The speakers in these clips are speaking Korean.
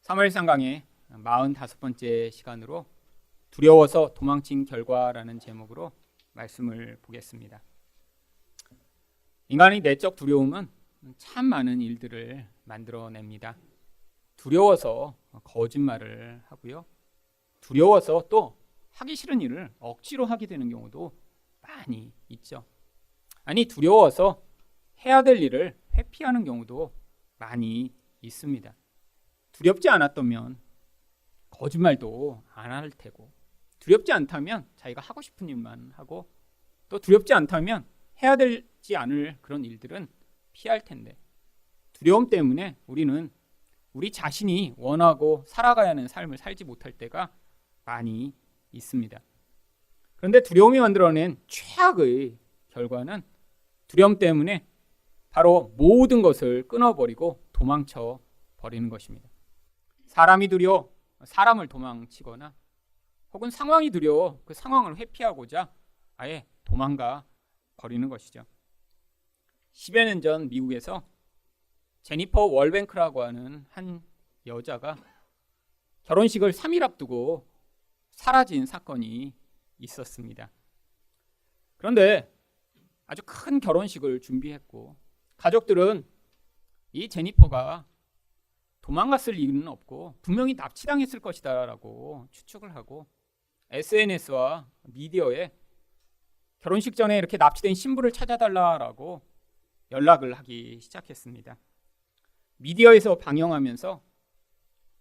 사무엘상 강의 45번째 시간으로 두려워서 도망친 결과라는 제목으로 말씀을 보겠습니다. 인간의 내적 두려움은 참 많은 일들을 만들어냅니다. 두려워서 거짓말을 하고요. 두려워서 또 하기 싫은 일을 억지로 하게 되는 경우도 많이 있죠. 아니, 두려워서 해야 될 일을 회피하는 경우도 많이 있습니다. 두렵지 않았다면 거짓말도 안 할 테고, 두렵지 않다면 자기가 하고 싶은 일만 하고, 또 두렵지 않다면 해야 되지 않을 그런 일들은 피할 텐데, 두려움 때문에 우리는 우리 자신이 원하고 살아가야 하는 삶을 살지 못할 때가 많이 있습니다. 그런데 두려움이 만들어낸 최악의 결과는 두려움 때문에 바로 모든 것을 끊어버리고 도망쳐 버리는 것입니다. 사람이 두려워 사람을 도망치거나, 혹은 상황이 두려워 그 상황을 회피하고자 아예 도망가 버리는 것이죠. 10여 년 전 미국에서 제니퍼 월뱅크라고 하는 한 여자가 결혼식을 3일 앞두고 사라진 사건이 있었습니다. 그런데 아주 큰 결혼식을 준비했고, 가족들은 이 제니퍼가 도망갔을 이유는 없고 분명히 납치당했을 것이다 라고 추측을 하고, SNS와 미디어에 결혼식 전에 이렇게 납치된 신부를 찾아달라라고 연락을 하기 시작했습니다. 미디어에서 방영하면서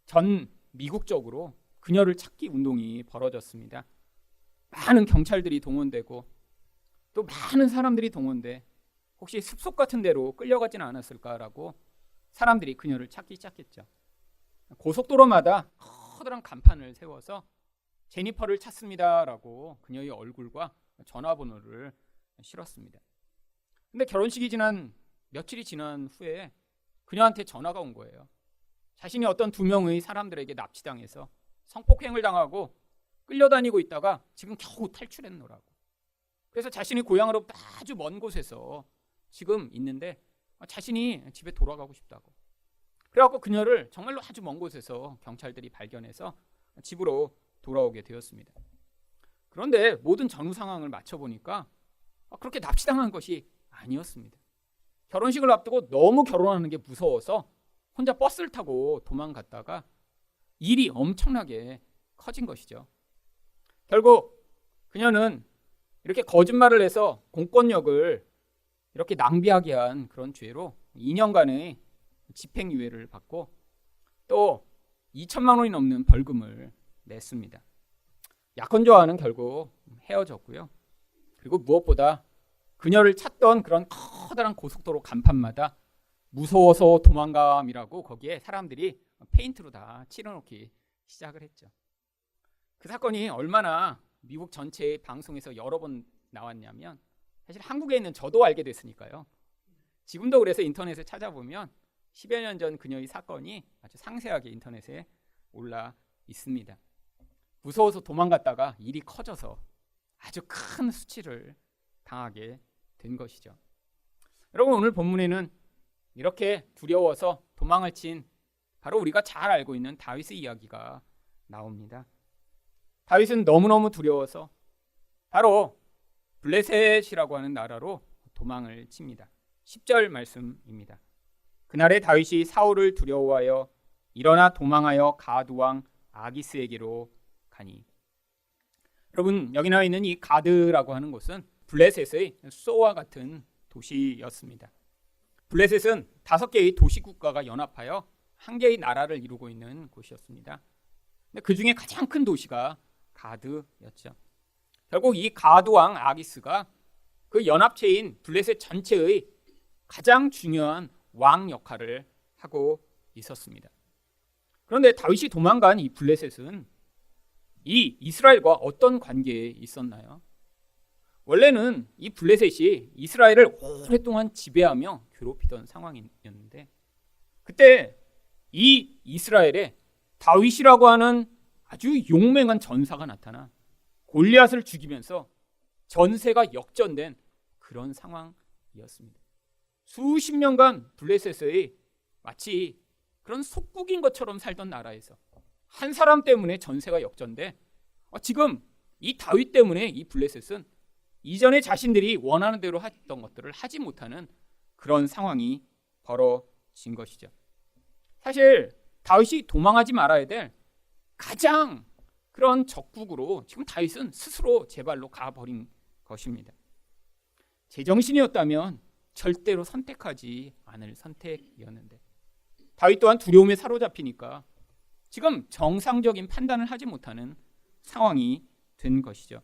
전 미국적으로 그녀를 찾기 운동이 벌어졌습니다. 많은 경찰들이 동원되고 또 많은 사람들이 동원돼 혹시 숲속 같은 데로 끌려가지는 않았을까라고 사람들이 그녀를 찾기 시작했죠. 고속도로마다 커다란 간판을 세워서 제니퍼를 찾습니다라고 그녀의 얼굴과 전화번호를 실었습니다. 근데 결혼식이 지난 며칠이 지난 후에 그녀한테 전화가 온 거예요. 자신이 어떤 2명의 사람들에게 납치당해서 성폭행을 당하고 끌려다니고 있다가 지금 겨우 탈출했노라고. 그래서 자신이 고향으로부터 아주 먼 곳에서 지금 있는데 자신이 집에 돌아가고 싶다고. 그래갖고 그녀를 정말로 아주 먼 곳에서 경찰들이 발견해서 집으로 돌아오게 되었습니다. 그런데 모든 전후 상황을 맞춰보니까 그렇게 납치당한 것이 아니었습니다. 결혼식을 앞두고 너무 결혼하는 게 무서워서 혼자 버스를 타고 도망갔다가 일이 엄청나게 커진 것이죠. 결국 그녀는 이렇게 거짓말을 해서 공권력을 이렇게 낭비하게 한 그런 죄로 2년간의 집행유예를 받고 또 2천만 원이 넘는 벌금을 냈습니다. 약혼자와는 결국 헤어졌고요. 그리고 무엇보다 그녀를 찾던 그런 커다란 고속도로 간판마다 무서워서 도망감이라고 거기에 사람들이 페인트로 다 칠해놓기 시작을 했죠. 그 사건이 얼마나 미국 전체의 방송에서 여러 번 나왔냐면, 사실 한국에 있는 저도 알게 됐으니까요. 지금도 그래서 인터넷에 찾아보면 10여 년 전 그녀의 사건이 아주 상세하게 인터넷에 올라 있습니다. 무서워서 도망갔다가 일이 커져서 아주 큰 수치를 당하게 된 것이죠. 여러분, 오늘 본문에는 이렇게 두려워서 도망을 친 바로 우리가 잘 알고 있는 다윗의 이야기가 나옵니다. 다윗은 너무너무 두려워서 바로 블레셋이라고 하는 나라로 도망을 칩니다. 10절 말씀입니다. 그날에 다윗이 사울을 두려워하여 일어나 도망하여 가드 왕 아기스에게로 가니. 여러분, 여기 나와 있는 이 가드라고 하는 곳은 블레셋의 수도와 같은 도시였습니다. 블레셋은 5개의 도시국가가 연합하여 한 개의 나라를 이루고 있는 곳이었습니다. 근데 그 중에 가장 큰 도시가 가드였죠. 결국 이 가드 왕 아기스가 그 연합체인 블레셋 전체의 가장 중요한 왕 역할을 하고 있었습니다. 그런데 다윗이 도망간 이 블레셋은 이 이스라엘과 어떤 관계에 있었나요? 원래는 이 블레셋이 이스라엘을 오랫동안 지배하며 괴롭히던 상황이었는데, 그때 이 이스라엘에 다윗이라고 하는 아주 용맹한 전사가 나타나 골리앗을 죽이면서 전세가 역전된 그런 상황이었습니다. 수십 년간 블레셋의 마치 그런 속국인 것처럼 살던 나라에서 한 사람 때문에 전세가 역전돼 지금 이 다윗 때문에 이 블레셋은 이전에 자신들이 원하는 대로 했던 것들을 하지 못하는 그런 상황이 벌어진 것이죠. 사실 다윗이 도망하지 말아야 될 가장 그런 적국으로 지금 다윗은 스스로 제 발로 가버린 것입니다. 제정신이었다면 절대로 선택하지 않을 선택이었는데 다윗 또한 두려움에 사로잡히니까 지금 정상적인 판단을 하지 못하는 상황이 된 것이죠.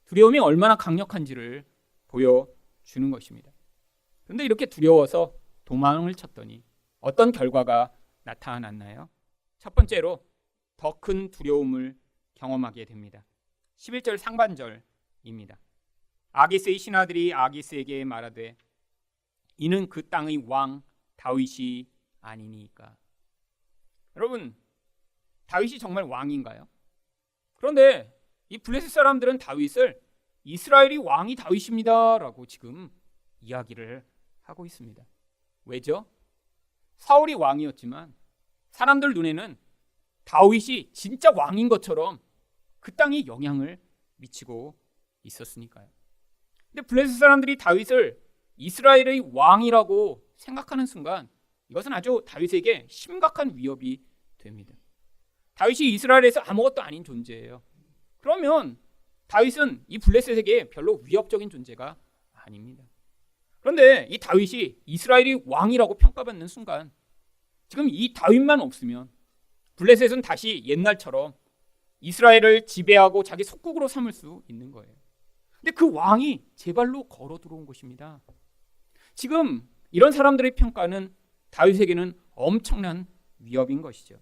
두려움이 얼마나 강력한지를 보여주는 것입니다. 그런데 이렇게 두려워서 도망을 쳤더니 어떤 결과가 나타났나요? 첫 번째로 더 큰 두려움을 경험하게 됩니다. 11절 상반절입니다. 아기스의 신하들이 아기스에게 말하되 이는 그 땅의 왕 다윗이 아니니까. 여러분, 다윗이 정말 왕인가요? 그런데 이 블레셋 사람들은 다윗을 이스라엘이 왕이 다윗입니다 라고 지금 이야기를 하고 있습니다. 왜죠? 사울이 왕이었지만 사람들 눈에는 다윗이 진짜 왕인 것처럼 그 땅에 영향을 미치고 있었으니까요. 근데 블레셋 사람들이 다윗을 이스라엘의 왕이라고 생각하는 순간 이것은 아주 다윗에게 심각한 위협이 됩니다. 다윗이 이스라엘에서 아무것도 아닌 존재예요. 그러면 다윗은 이 블레셋에게 별로 위협적인 존재가 아닙니다. 그런데 이 다윗이 이스라엘이 왕이라고 평가받는 순간 지금 이 다윗만 없으면 블레셋은 다시 옛날처럼 이스라엘을 지배하고 자기 속국으로 삼을 수 있는 거예요. 근데 그 왕이 제 발로 걸어 들어온 것입니다. 지금 이런 사람들의 평가는 다윗에게는 엄청난 위협인 것이죠.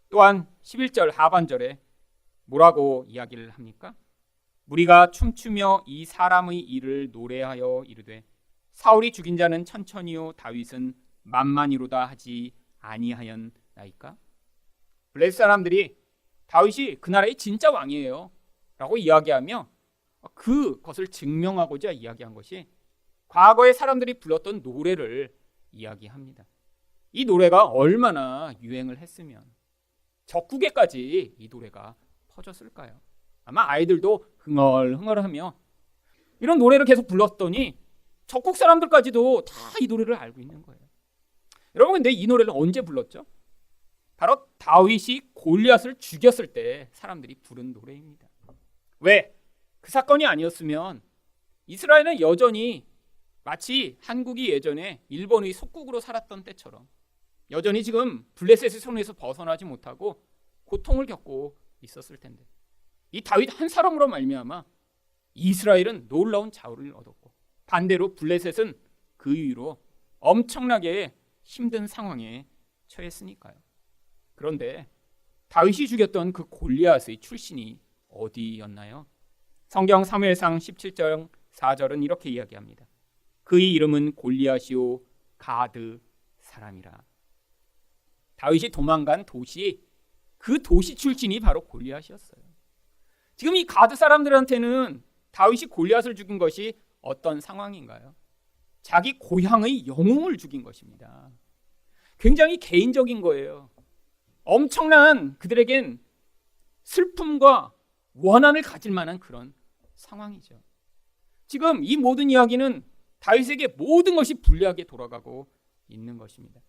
또한 11절 하반절에 뭐라고 이야기를 합니까? 무리가 춤추며 이 사람의 일을 노래하여 이르되 사울이 죽인 자는 천천히요 다윗은 만만히로다 하지 아니하였나이까? 블레셋 사람들이 다윗이 그 나라의 진짜 왕이에요 라고 이야기하며 그것을 증명하고자 이야기한 것이 과거에 사람들이 불렀던 노래를 이야기합니다. 이 노래가 얼마나 유행을 했으면 적국에까지 이 노래가 퍼졌을까요? 아마 아이들도 흥얼흥얼하며 이런 노래를 계속 불렀더니 적국 사람들까지도 다 이 노래를 알고 있는 거예요. 여러분, 근데 이 노래를 언제 불렀죠? 바로 다윗이 골리앗을 죽였을 때 사람들이 부른 노래입니다. 왜? 그 사건이 아니었으면 이스라엘은 여전히 마치 한국이 예전에 일본의 속국으로 살았던 때처럼 여전히 지금 블레셋의 손에서 벗어나지 못하고 고통을 겪고 있었을 텐데 이 다윗 한 사람으로 말미암아 이스라엘은 놀라운 자유를 얻었고 반대로 블레셋은 그 이후로 엄청나게 힘든 상황에 처했으니까요. 그런데 다윗이 죽였던 그 골리앗의 출신이 어디였나요? 성경 사무엘상 17장 4절은 이렇게 이야기합니다. 그의 이름은 골리앗이요 가드 사람이라. 다윗이 도망간 도시, 그 도시 출신이 바로 골리앗이었어요. 지금 이 가드 사람들한테는 다윗이 골리앗을 죽인 것이 어떤 상황인가요? 자기 고향의 영웅을 죽인 것입니다. 굉장히 개인적인 거예요. 엄청난 그들에겐 슬픔과 원한을 가질 만한 그런 상황이죠. 지금 이 모든 이야기는 다윗에게 모든 것이 불리하게 돌아가고 있는 것입니다.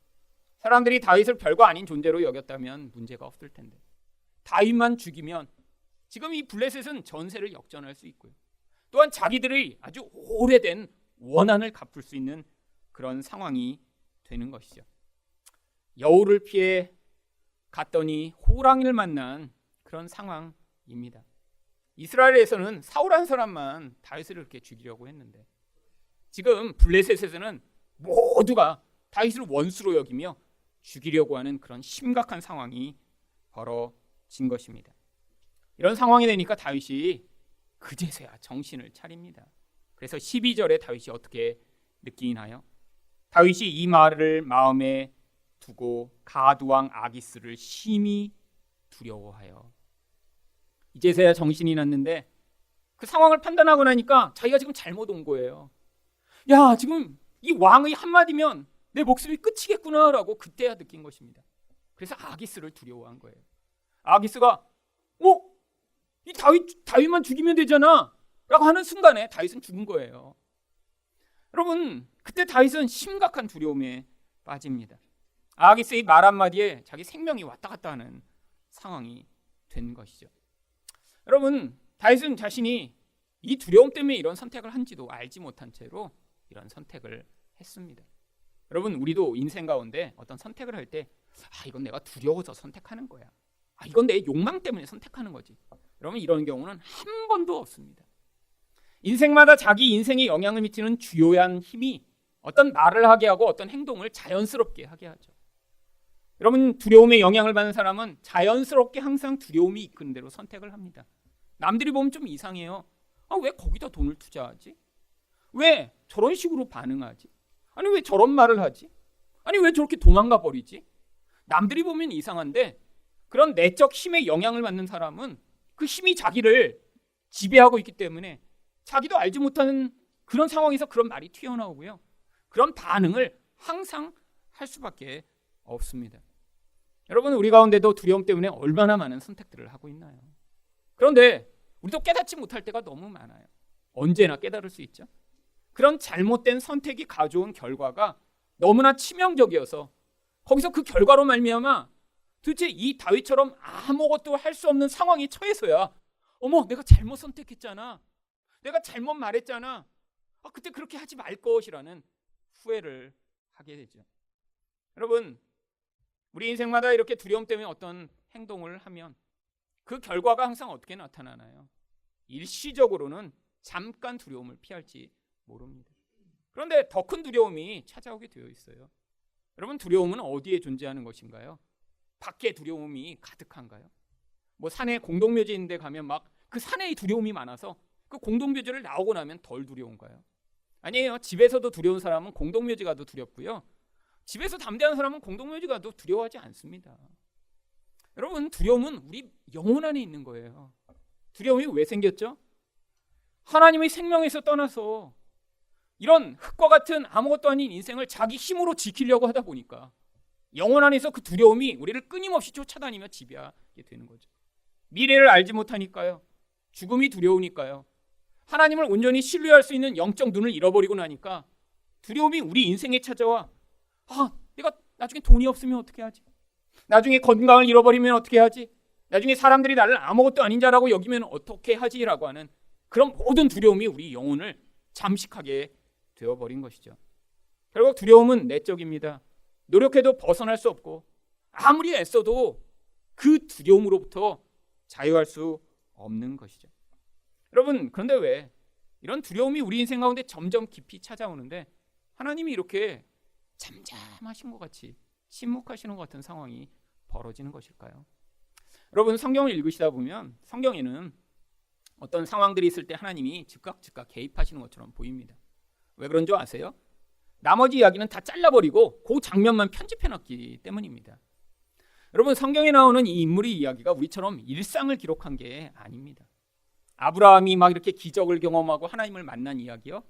사람들이 다윗을 별거 아닌 존재로 여겼다면 문제가 없을 텐데 다윗만 죽이면 지금 이 블레셋은 전세를 역전할 수 있고요. 또한 자기들의 아주 오래된 원한을 갚을 수 있는 그런 상황이 되는 것이죠. 여우를 피해 갔더니 호랑이를 만난 그런 상황입니다. 이스라엘에서는 사울 한 사람만 다윗을 이렇게 죽이려고 했는데 지금 블레셋에서는 모두가 다윗을 원수로 여기며 죽이려고 하는 그런 심각한 상황이 벌어진 것입니다. 이런 상황이 되니까 다윗이 그제서야 정신을 차립니다. 그래서 12절에 다윗이 어떻게 느끼나요? 다윗이 이 말을 마음에 두고 가드왕 아기스를 심히 두려워하여. 이제서야 정신이 났는데 그 상황을 판단하고 나니까 자기가 지금 잘못 온 거예요. 야, 지금 이 왕의 한마디면 내 목숨이 끝이겠구나라고 그때야 느낀 것입니다. 그래서 아기스를 두려워한 거예요. 아기스가 이 다윗만 죽이면 되잖아 라고 하는 순간에 다윗은 죽은 거예요. 여러분, 그때 다윗은 심각한 두려움에 빠집니다. 아기스의 말 한마디에 자기 생명이 왔다 갔다 하는 상황이 된 것이죠. 여러분, 다윗은 자신이 이 두려움 때문에 이런 선택을 한지도 알지 못한 채로 이런 선택을 했습니다. 여러분, 우리도 인생 가운데 어떤 선택을 할 때 이건 내가 두려워서 선택하는 거야. 이건 내 욕망 때문에 선택하는 거지. 여러분, 이런 경우는 한 번도 없습니다. 인생마다 자기 인생에 영향을 미치는 주요한 힘이 어떤 말을 하게 하고 어떤 행동을 자연스럽게 하게 하죠. 여러분, 두려움에 영향을 받는 사람은 자연스럽게 항상 두려움이 이끄는 대로 선택을 합니다. 남들이 보면 좀 이상해요. 왜 거기다 돈을 투자하지? 왜 저런 식으로 반응하지? 아니 왜 저런 말을 하지? 아니 왜 저렇게 도망가 버리지? 남들이 보면 이상한데 그런 내적 힘에 영향을 받는 사람은 그 힘이 자기를 지배하고 있기 때문에 자기도 알지 못하는 그런 상황에서 그런 말이 튀어나오고요. 그런 반응을 항상 할 수밖에 없습니다. 여러분, 우리 가운데도 두려움 때문에 얼마나 많은 선택들을 하고 있나요? 그런데 우리도 깨닫지 못할 때가 너무 많아요. 언제나 깨달을 수 있죠. 그런 잘못된 선택이 가져온 결과가 너무나 치명적이어서 거기서 그 결과로 말미암아 도대체 이 다윗처럼 아무것도 할 수 없는 상황에 처해서야 내가 잘못 선택했잖아. 내가 잘못 말했잖아. 그때 그렇게 하지 말 것이라는 후회를 하게 되죠. 여러분, 우리 인생마다 이렇게 두려움 때문에 어떤 행동을 하면 그 결과가 항상 어떻게 나타나나요? 일시적으로는 잠깐 두려움을 피할지 모릅니다. 그런데 더 큰 두려움이 찾아오게 되어 있어요. 여러분, 두려움은 어디에 존재하는 것인가요? 밖에 두려움이 가득한가요? 산에 공동묘지 있는데 가면 막 그 산에 두려움이 많아서 그 공동묘지를 나오고 나면 덜 두려운가요? 아니에요. 집에서도 두려운 사람은 공동묘지 가도 두렵고요. 집에서 담대한 사람은 공동묘지 가도 두려워하지 않습니다. 여러분, 두려움은 우리 영혼 안에 있는 거예요. 두려움이 왜 생겼죠? 하나님의 생명에서 떠나서 이런 흙과 같은 아무것도 아닌 인생을 자기 힘으로 지키려고 하다 보니까 영혼 안에서 그 두려움이 우리를 끊임없이 쫓아다니며 지배하게 되는 거죠. 미래를 알지 못하니까요. 죽음이 두려우니까요. 하나님을 온전히 신뢰할 수 있는 영적 눈을 잃어버리고 나니까 두려움이 우리 인생에 찾아와. 내가 나중에 돈이 없으면 어떻게 하지? 나중에 건강을 잃어버리면 어떻게 하지? 나중에 사람들이 나를 아무것도 아닌 자라고 여기면 어떻게 하지라고 하는 그런 모든 두려움이 우리 영혼을 잠식하게 되어버린 것이죠. 결국 두려움은 내적입니다. 노력해도 벗어날 수 없고 아무리 애써도 그 두려움으로부터 자유할 수 없는 것이죠. 여러분, 그런데 왜 이런 두려움이 우리 인생 가운데 점점 깊이 찾아오는데 하나님이 이렇게 잠잠하신 것 같이 침묵하시는 것 같은 상황이 벌어지는 것일까요? 여러분, 성경을 읽으시다 보면 성경에는 어떤 상황들이 있을 때 하나님이 즉각 개입하시는 것처럼 보입니다. 왜 그런 줄 아세요? 나머지 이야기는 다 잘라버리고 그 장면만 편집해놨기 때문입니다. 여러분, 성경에 나오는 이 인물의 이야기가 우리처럼 일상을 기록한 게 아닙니다. 아브라함이 막 이렇게 기적을 경험하고 하나님을 만난 이야기요.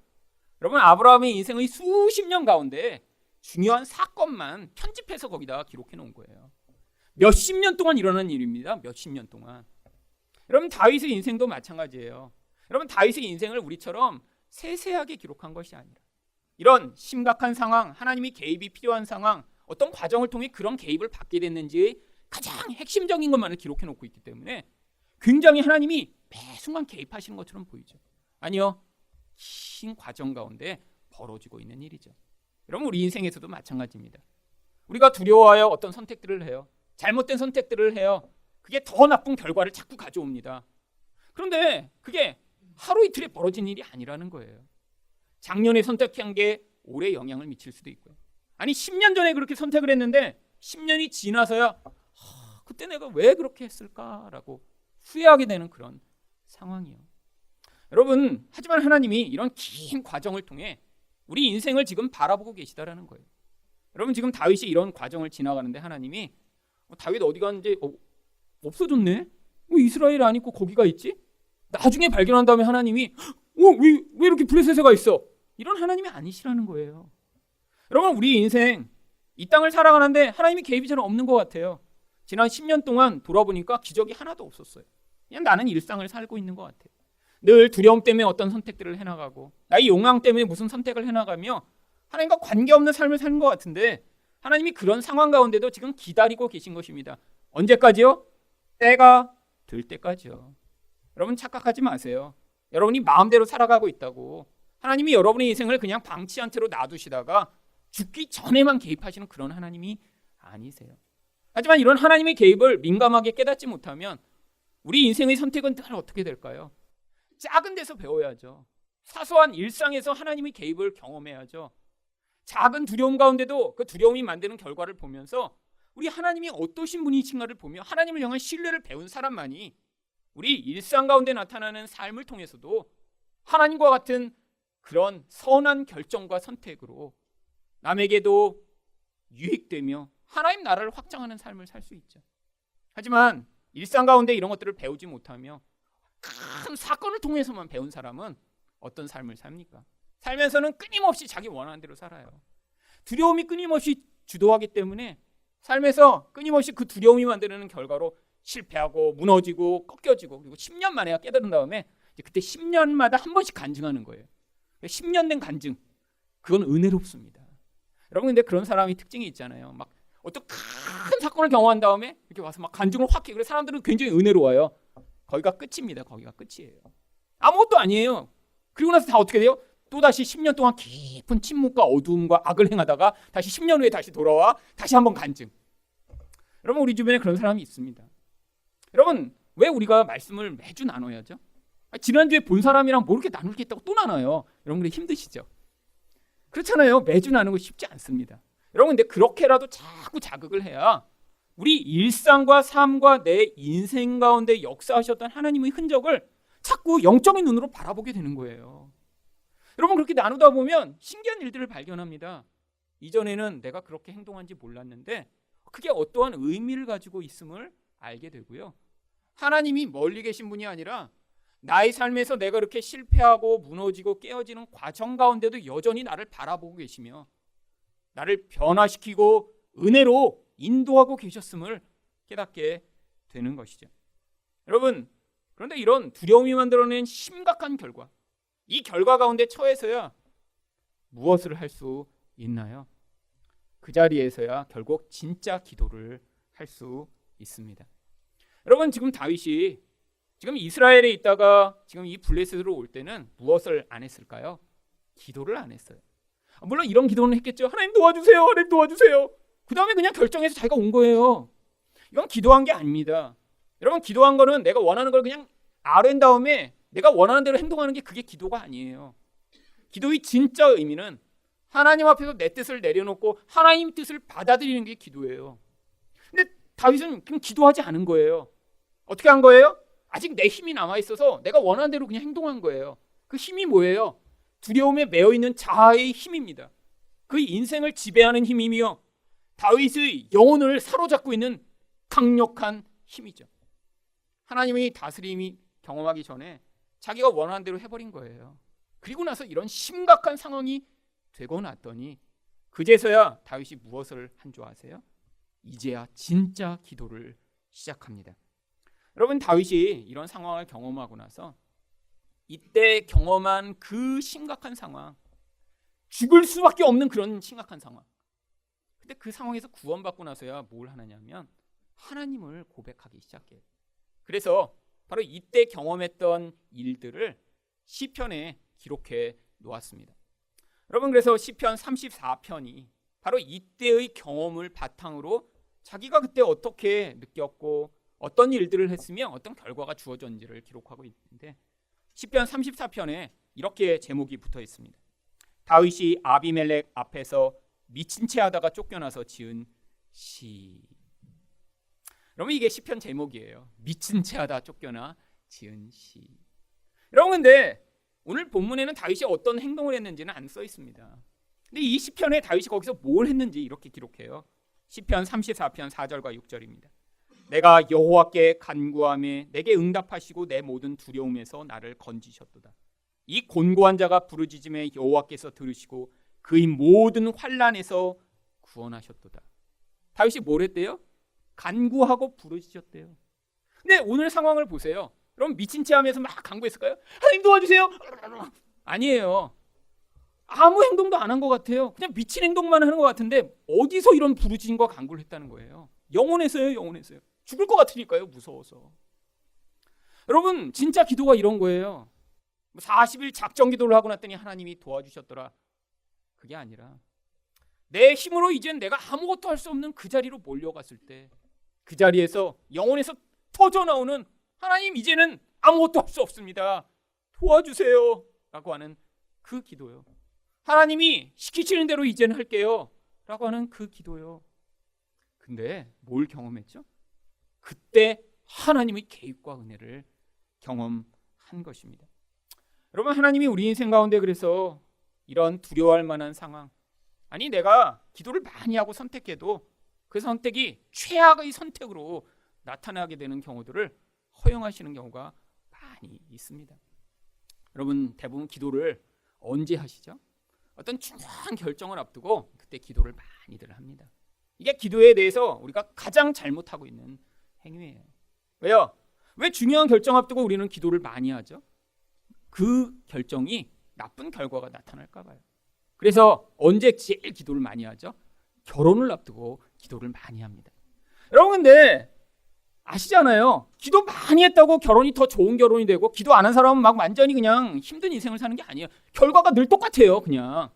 여러분, 아브라함의 인생의 수십 년 가운데 중요한 사건만 편집해서 거기다 기록해 놓은 거예요. 몇십 년 동안 일어난 일입니다. 몇십 년 동안. 여러분, 다윗의 인생도 마찬가지예요. 여러분, 다윗의 인생을 우리처럼 세세하게 기록한 것이 아니라 이런 심각한 상황, 하나님이 개입이 필요한 상황, 어떤 과정을 통해 그런 개입을 받게 됐는지 가장 핵심적인 것만을 기록해 놓고 있기 때문에 굉장히 하나님이 매 순간 개입하시는 것처럼 보이죠. 아니요. 긴 과정 가운데 벌어지고 있는 일이죠. 여러분, 우리 인생에서도 마찬가지입니다. 우리가 두려워하여 어떤 선택들을 해요. 잘못된 선택들을 해요. 그게 더 나쁜 결과를 자꾸 가져옵니다. 그런데 그게 하루 이틀에 벌어진 일이 아니라는 거예요. 작년에 선택한 게 올해 영향을 미칠 수도 있고요. 아니 10년 전에 그렇게 선택을 했는데 10년이 지나서야 그때 내가 왜 그렇게 했을까라고 후회하게 되는 그런 상황이에요. 여러분, 하지만 하나님이 이런 긴 과정을 통해 우리 인생을 지금 바라보고 계시다라는 거예요. 여러분, 지금 다윗이 이런 과정을 지나가는데 하나님이 다윗 어디 갔는지 없어졌네? 이스라엘 안 있고 거기가 있지? 나중에 발견한 다음에 하나님이 왜 이렇게 블레셋에가 있어? 이런 하나님이 아니시라는 거예요. 여러분, 우리 인생 이 땅을 살아가는데 하나님이 개입이 잘 없는 것 같아요. 지난 10년 동안 돌아보니까 기적이 하나도 없었어요. 그냥 나는 일상을 살고 있는 것 같아요. 늘 두려움 때문에 어떤 선택들을 해나가고 나의 욕망 때문에 무슨 선택을 해나가며 하나님과 관계없는 삶을 사는 것 같은데, 하나님이 그런 상황 가운데도 지금 기다리고 계신 것입니다. 언제까지요? 때가 될 때까지요. 여러분, 착각하지 마세요. 여러분이 마음대로 살아가고 있다고 하나님이 여러분의 인생을 그냥 방치 한 채로 놔두시다가 죽기 전에만 개입하시는 그런 하나님이 아니세요. 하지만 이런 하나님의 개입을 민감하게 깨닫지 못하면 우리 인생의 선택은 늘 어떻게 될까요? 작은 데서 배워야죠. 사소한 일상에서 하나님의 개입을 경험해야죠. 작은 두려움 가운데도 그 두려움이 만드는 결과를 보면서 우리 하나님이 어떠신 분이신가를 보며 하나님을 향한 신뢰를 배운 사람만이 우리 일상 가운데 나타나는 삶을 통해서도 하나님과 같은 그런 선한 결정과 선택으로 남에게도 유익되며 하나님 나라를 확장하는 삶을 살 수 있죠. 하지만 일상 가운데 이런 것들을 배우지 못하며 큰 사건을 통해서만 배운 사람은 어떤 삶을 삽니까? 살면서는 끊임없이 자기 원하는 대로 살아요. 두려움이 끊임없이 주도하기 때문에 삶에서 끊임없이 그 두려움이 만드는 결과로 실패하고 무너지고 꺾여지고, 그리고 10년 만에 깨달은 다음에 그때 10년마다 한 번씩 간증하는 거예요. 10년 된 간증, 그건 은혜롭습니다. 여러분, 근데 그런 사람이 특징이 있잖아요. 막 어떤 큰 사건을 경험한 다음에 이렇게 와서 막 간증을 확 해. 그래서 사람들은 굉장히 은혜로워요. 거기가 끝입니다. 거기가 끝이에요. 아무것도 아니에요. 그리고 나서 다 어떻게 돼요? 또다시 10년 동안 깊은 침묵과 어두움과 악을 행하다가 다시 10년 후에 다시 돌아와 다시 한번 간증. 여러분, 우리 주변에 그런 사람이 있습니다. 여러분, 왜 우리가 말씀을 매주 나눠야죠? 지난주에 본 사람이랑 뭐 이렇게 나눌 게 있다고 또 나눠요. 여러분, 힘드시죠? 그렇잖아요. 매주 나누는 거 쉽지 않습니다. 여러분, 근데 그렇게라도 자꾸 자극을 해야 우리 일상과 삶과 내 인생 가운데 역사하셨던 하나님의 흔적을 자꾸 영적인 눈으로 바라보게 되는 거예요. 여러분, 그렇게 나누다 보면 신기한 일들을 발견합니다. 이전에는 내가 그렇게 행동한지 몰랐는데 그게 어떠한 의미를 가지고 있음을 알게 되고요. 하나님이 멀리 계신 분이 아니라 나의 삶에서 내가 이렇게 실패하고 무너지고 깨어지는 과정 가운데도 여전히 나를 바라보고 계시며 나를 변화시키고 은혜로 인도하고 계셨음을 깨닫게 되는 것이죠. 여러분, 그런데 이런 두려움이 만들어낸 심각한 결과, 이 결과 가운데 처해서야 무엇을 할 수 있나요? 그 자리에서야 결국 진짜 기도를 할 수 있습니다. 여러분, 지금 다윗이 지금 이스라엘에 있다가 지금 이 블레셋으로 올 때는 무엇을 안 했을까요? 기도를 안 했어요. 물론 이런 기도는 했겠죠. 하나님 도와주세요. 하나님 도와주세요. 그 다음에 그냥 결정해서 자기가 온 거예요. 이건 기도한 게 아닙니다. 여러분, 기도한 거는 내가 원하는 걸 그냥 아랜 다음에 내가 원하는 대로 행동하는 게 그게 기도가 아니에요. 기도의 진짜 의미는 하나님 앞에서 내 뜻을 내려놓고 하나님 뜻을 받아들이는 게 기도예요. 근데 다윗은 그냥 기도하지 않은 거예요. 어떻게 한 거예요? 아직 내 힘이 남아있어서 내가 원하는 대로 그냥 행동한 거예요. 그 힘이 뭐예요? 두려움에 매여있는 자아의 힘입니다. 그 인생을 지배하는 힘이며 다윗의 영혼을 사로잡고 있는 강력한 힘이죠. 하나님의 다스림이 경험하기 전에 자기가 원하는 대로 해버린 거예요. 그리고 나서 이런 심각한 상황이 되고 났더니 그제서야 다윗이 무엇을 한 줄 아세요? 이제야 진짜 기도를 시작합니다. 여러분, 다윗이 이런 상황을 경험하고 나서 이때 경험한 그 심각한 상황, 죽을 수밖에 없는 그런 심각한 상황, 근데 그 상황에서 구원받고 나서야 뭘 하느냐면 하나님을 고백하기 시작해요. 그래서 바로 이때 경험했던 일들을 시편에 기록해 놓았습니다. 여러분, 그래서 시편 34편이 바로 이때의 경험을 바탕으로 자기가 그때 어떻게 느꼈고 어떤 일들을 했으며 어떤 결과가 주어졌는지를 기록하고 있는데, 시편 34편에 이렇게 제목이 붙어 있습니다. 다윗이 아비멜렉 앞에서 미친 채 하다가 쫓겨나서 지은 시. 여러분, 이게 시편 제목이에요. 미친 채 하다 쫓겨나 지은 시. 여러분, 근데 오늘 본문에는 다윗이 어떤 행동을 했는지는 안 써 있습니다. 근데 이 시편에 다윗이 거기서 뭘 했는지 이렇게 기록해요. 시편 34편 4절과 6절입니다. 내가 여호와께 간구하매 내게 응답하시고 내 모든 두려움에서 나를 건지셨도다. 이 곤고한 자가 부르짖음에 여호와께서 들으시고 그의 모든 환난에서 구원하셨도다. 다윗이 뭘 했대요? 간구하고 부르짖었대요. 근데 오늘 상황을 보세요. 그럼 미친 체하면서 막 간구했을까요? 하나님 도와주세요. 아니에요. 아무 행동도 안 한 것 같아요. 그냥 미친 행동만 하는 것 같은데 어디서 이런 부르짖음과 간구를 했다는 거예요? 영혼에서요, 영혼에서요. 죽을 것 같으니까요, 무서워서. 여러분, 진짜 기도가 이런 거예요. 40일 작정 기도를 하고 났더니 하나님이 도와주셨더라. 그게 아니라 내 힘으로 이젠 내가 아무것도 할 수 없는 그 자리로 몰려갔을 때 그 자리에서 영혼에서 터져 나오는 하나님 이제는 아무것도 할 수 없습니다. 도와주세요. 라고 하는 그 기도요. 하나님이 시키시는 대로 이제는 할게요. 라고 하는 그 기도요. 근데 뭘 경험했죠? 그때 하나님의 개입과 은혜를 경험한 것입니다. 여러분, 하나님이 우리 인생 가운데 그래서 이런 두려워할 만한 상황, 아니 내가 기도를 많이 하고 선택해도 그 선택이 최악의 선택으로 나타나게 되는 경우들을 허용하시는 경우가 많이 있습니다. 여러분, 대부분 기도를 언제 하시죠? 어떤 중요한 결정을 앞두고 그때 기도를 많이들 합니다. 이게 기도에 대해서 우리가 가장 잘못하고 있는 행위예요. 왜요? 왜 중요한 결정 앞두고 우리는 기도를 많이 하죠? 그 결정이 나쁜 결과가 나타날까 봐요. 그래서 언제 제일 기도를 많이 하죠? 결혼을 앞두고 기도를 많이 합니다. 여러분, 근데 아시잖아요. 기도 많이 했다고 결혼이 더 좋은 결혼이 되고, 기도 안 한 사람은 막 완전히 그냥 힘든 인생을 사는 게 아니에요. 결과가 늘 똑같아요, 그냥.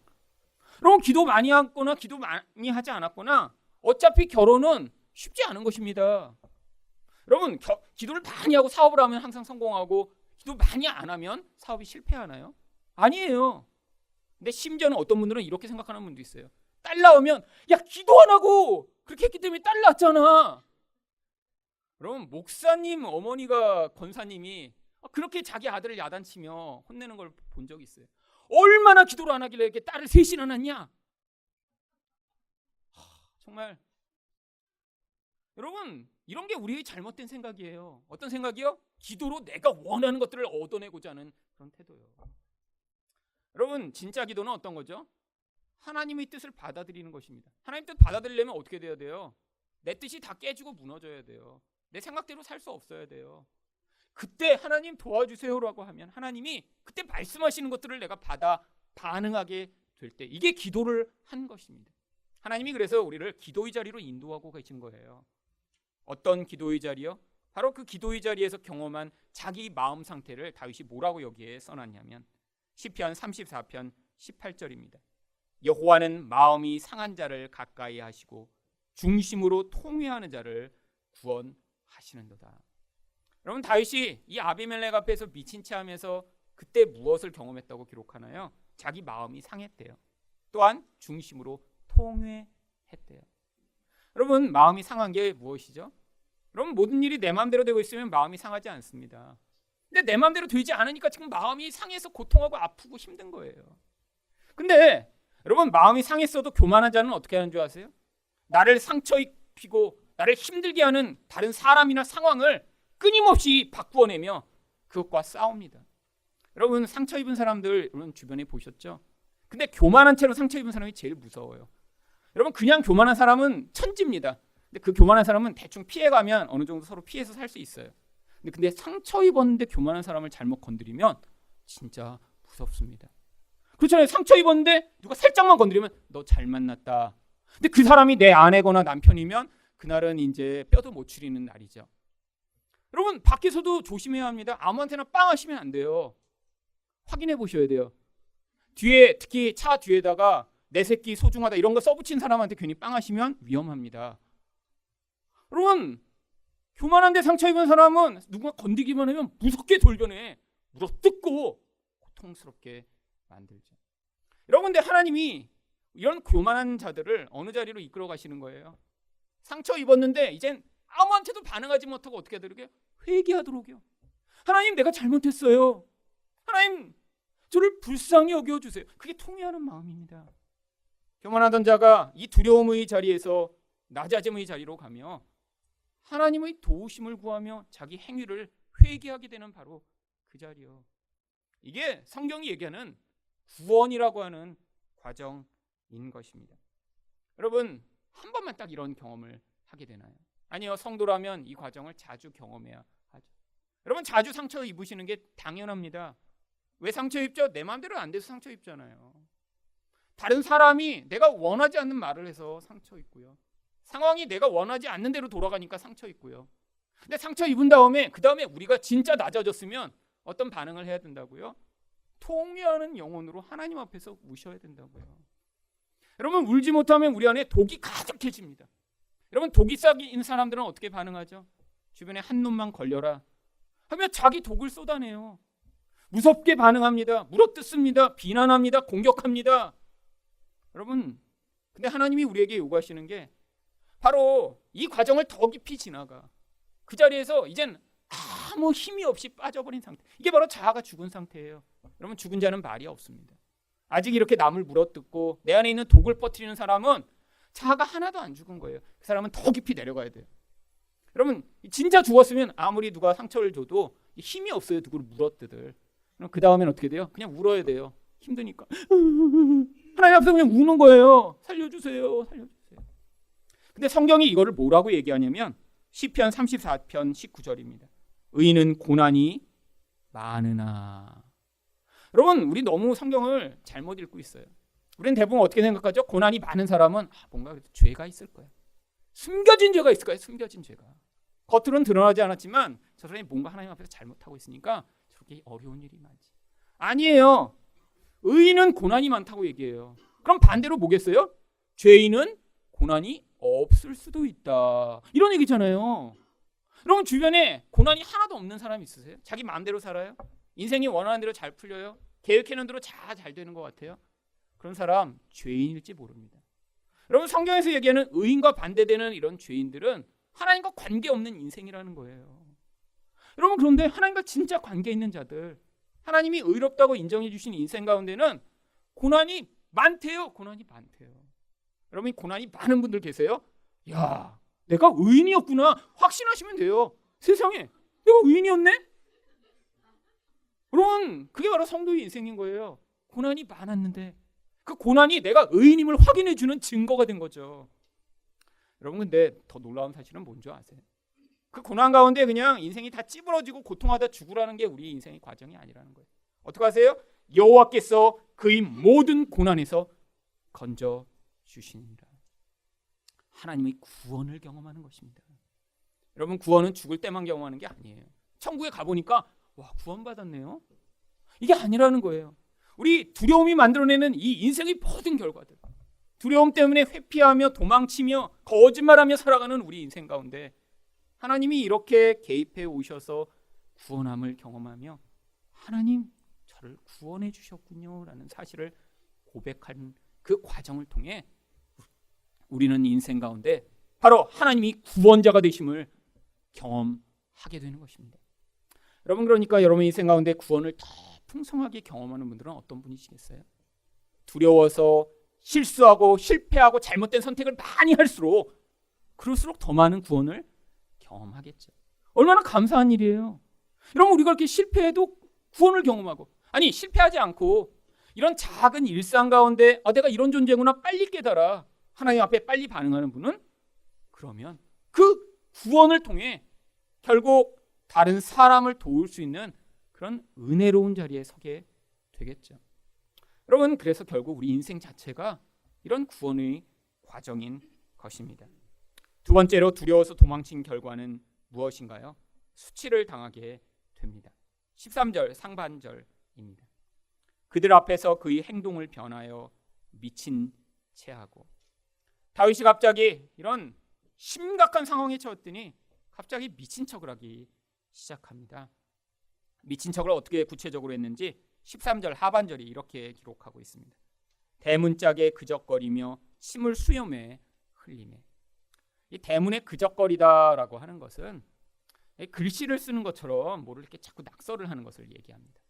여러분, 기도 많이 하거나 기도 많이 하지 않았거나 어차피 결혼은 쉽지 않은 것입니다. 여러분, 기도를 많이 하고 사업을 하면 항상 성공하고, 기도 많이 안 하면 사업이 실패하나요? 아니에요. 근데 심지어는 어떤 분들은 이렇게 생각하는 분도 있어요. 딸 나오면 야, 기도 안 하고 그렇게 했기 때문에 딸 낳았잖아. 여러분, 목사님 어머니가 권사님이 그렇게 자기 아들을 야단치며 혼내는 걸 본 적이 있어요. 얼마나 기도를 안 하길래 이렇게 딸을 셋이나 낳냐? 정말 여러분, 이런 게 우리의 잘못된 생각이에요. 어떤 생각이요? 기도로 내가 원하는 것들을 얻어내고자 하는 그런 태도요. 여러분, 진짜 기도는 어떤 거죠? 하나님의 뜻을 받아들이는 것입니다. 하나님 뜻 받아들이려면 어떻게 돼야 돼요? 내 뜻이 다 깨지고 무너져야 돼요. 내 생각대로 살 수 없어야 돼요. 그때 하나님 도와주세요라고 하면 하나님이 그때 말씀하시는 것들을 내가 받아 반응하게 될 때, 이게 기도를 한 것입니다. 하나님이 그래서 우리를 기도의 자리로 인도하고 계신 거예요. 어떤 기도의 자리요? 바로 그 기도의 자리에서 경험한 자기 마음 상태를 다윗이 뭐라고 여기에 써놨냐면 시편 34편 18절입니다. 여호와는 마음이 상한 자를 가까이 하시고 중심으로 통회하는 자를 구원하시는도다. 여러분, 다윗이 이 아비멜렉 앞에서 미친 채 하면서 그때 무엇을 경험했다고 기록하나요? 자기 마음이 상했대요. 또한 중심으로 통회했대요. 여러분, 마음이 상한 게 무엇이죠? 여러분, 모든 일이 내 마음대로 되고 있으면 마음이 상하지 않습니다. 근데 내 마음대로 되지 않으니까 지금 마음이 상해서 고통하고 아프고 힘든 거예요. 근데 여러분, 마음이 상했어도 교만한 자는 어떻게 하는 줄 아세요? 나를 상처 입히고 나를 힘들게 하는 다른 사람이나 상황을 끊임없이 바꾸어내며 그것과 싸웁니다. 여러분, 상처 입은 사람들 여러분 주변에 보셨죠? 근데 교만한 채로 상처 입은 사람이 제일 무서워요. 여러분, 그냥 교만한 사람은 천지입니다. 근데 그 교만한 사람은 대충 피해가면 어느 정도 서로 피해서 살 수 있어요. 근데 상처 입었는데 교만한 사람을 잘못 건드리면 진짜 무섭습니다. 그렇잖아요. 상처 입었는데 누가 살짝만 건드리면 너 잘 만났다. 근데 그 사람이 내 아내거나 남편이면 그날은 이제 뼈도 못 추리는 날이죠. 여러분, 밖에서도 조심해야 합니다. 아무한테나 빵 하시면 안 돼요. 확인해 보셔야 돼요. 뒤에, 특히 차 뒤에다가 내 새끼 소중하다 이런 거 써붙인 사람한테 괜히 빵 하시면 위험합니다. 여러분, 교만한데 상처 입은 사람은 누군가 건드기만 하면 무섭게 돌변해 물어뜯고 고통스럽게 만들죠. 여러분, 근데 하나님이 이런 교만한 자들을 어느 자리로 이끌어 가시는 거예요? 상처 입었는데 이젠 아무한테도 반응하지 못하고 어떻게 하도록요? 회개하도록요. 하나님, 내가 잘못했어요. 하나님, 저를 불쌍히 여겨주세요. 그게 통회하는 마음입니다. 교만하던 자가 이 두려움의 자리에서 낮아짐의 자리로 가며 하나님의 도우심을 구하며 자기 행위를 회개하게 되는 바로 그 자리요. 이게 성경이 얘기하는 구원이라고 하는 과정입니다. 것입니다. 여러분, 한 번만 딱 이런 경험을 하게 되나요? 아니요, 성도라면 이 과정을 자주 경험해야 하죠. 여러분, 자주 상처 입으시는 게 당연합니다. 왜 상처 입죠? 내 마음대로 안 돼서 상처 입잖아요. 다른 사람이 내가 원하지 않는 말을 해서 상처 입고요. 상황이 내가 원하지 않는 대로 돌아가니까 상처 입고요. 근데 상처 입은 다음에 그 다음에 우리가 진짜 낮아졌으면 어떤 반응을 해야 된다고요? 통회하는 영혼으로 하나님 앞에서 우셔야 된다고요. 여러분, 울지 못하면 우리 안에 독이 가득해집니다. 여러분, 독이 쌓인 사람들은 어떻게 반응하죠? 주변에 한 놈만 걸려라 하면 자기 독을 쏟아내요. 무섭게 반응합니다. 물어뜯습니다. 비난합니다. 공격합니다. 여러분, 근데 하나님이 우리에게 요구하시는 게 바로 이 과정을 더 깊이 지나가 그 자리에서 이젠 아무 힘이 없이 빠져버린 상태. 이게 바로 자아가 죽은 상태예요. 여러분, 죽은 자는 말이 없습니다. 아직 이렇게 남을 물어뜯고 내 안에 있는 독을 퍼뜨리는 사람은 자아가 하나도 안 죽은 거예요. 그 사람은 더 깊이 내려가야 돼요. 여러분, 진짜 죽었으면 아무리 누가 상처를 줘도 힘이 없어요. 누구를 물어뜯을. 그럼 그 다음엔 어떻게 돼요? 그냥 울어야 돼요. 힘드니까. 하나님 앞에서 그냥 우는 거예요. 살려주세요. 살려주세요. 근데 성경이 이거를 뭐라고 얘기하냐면 시편 34편 19절입니다. 의인은 고난이 많으나. 여러분, 우리 너무 성경을 잘못 읽고 있어요. 우리는 대부분 어떻게 생각하죠? 고난이 많은 사람은 뭔가 죄가 있을 거야. 숨겨진 죄가 있을 거야. 숨겨진 죄가. 겉으로는 드러나지 않았지만 저 사람이 뭔가 하나님 앞에서 잘못하고 있으니까 저렇게 어려운 일이 많지. 아니에요. 의인은 고난이 많다고 얘기해요. 그럼 반대로 뭐겠어요? 죄인은 고난이 없을 수도 있다. 이런 얘기잖아요. 여러분, 주변에 고난이 하나도 없는 사람 있으세요? 자기 마음대로 살아요? 인생이 원하는 대로 잘 풀려요? 계획해놓은 대로 잘 되는 것 같아요? 그런 사람 죄인일지 모릅니다. 여러분, 성경에서 얘기하는 의인과 반대되는 이런 죄인들은 하나님과 관계없는 인생이라는 거예요. 여러분, 그런데 하나님과 진짜 관계 있는 자들, 하나님이 의롭다고 인정해 주신 인생 가운데는 고난이 많대요. 고난이 많대요. 여러분, 고난이 많은 분들 계세요? 야, 내가 의인이었구나 확신하시면 돼요. 세상에 내가 의인이었네? 여러분, 그게 바로 성도의 인생인 거예요. 고난이 많았는데 그 고난이 내가 의인임을 확인해 주는 증거가 된 거죠. 여러분, 근데 더 놀라운 사실은 뭔지 아세요? 그 고난 가운데 그냥 인생이 다 찌부러지고 고통하다 죽으라는 게 우리 인생의 과정이 아니라는 거예요. 어떻게 하세요? 여호와께서 그의 모든 고난에서 건져 주시니라. 하나님의 구원을 경험하는 것입니다. 여러분, 구원은 죽을 때만 경험하는 게 아니에요. 천국에 가보니까 와, 구원받았네요. 이게 아니라는 거예요. 우리 두려움이 만들어내는 이 인생의 모든 결과들, 두려움 때문에 회피하며 도망치며 거짓말하며 살아가는 우리 인생 가운데 하나님이 이렇게 개입해 오셔서 구원함을 경험하며 하나님, 저를 구원해 주셨군요 라는 사실을 고백한 그 과정을 통해 우리는 인생 가운데 바로 하나님이 구원자가 되심을 경험하게 되는 것입니다. 여러분, 그러니까 여러분 인생 가운데 구원을 더 풍성하게 경험하는 분들은 어떤 분이시겠어요? 두려워서 실수하고 실패하고 잘못된 선택을 많이 할수록 그럴수록 더 많은 구원을 경험하겠죠. 얼마나 감사한 일이에요. 여러분, 우리가 이렇게 실패해도 구원을 경험하고, 아니 실패하지 않고 이런 작은 일상 가운데 내가 이런 존재구나 빨리 깨달아 하나님 앞에 빨리 반응하는 분은 그러면 그 구원을 통해 결국 다른 사람을 도울 수 있는 그런 은혜로운 자리에 서게 되겠죠. 여러분, 그래서 결국 우리 인생 자체가 이런 구원의 과정인 것입니다. 두 번째로 두려워서 도망친 결과는 무엇인가요? 수치를 당하게 됩니다. 13절 상반절입니다. 그들 앞에서 그의 행동을 변하여 미친 채 하고. 다윗이 갑자기 이런 심각한 상황에 처했더니 갑자기 미친 척을 하기 시작합니다. 미친 척을 어떻게 구체적으로 했는지 13절 하반절이 이렇게 기록하고 있습니다. 대문짝에 그적거리며 침을 수염에 흘리매. 이 대문에 그적거리다라고 하는 것은 글씨를 쓰는 것처럼 뭐를 이렇게 자꾸 낙서를 하는 것을 얘기합니다.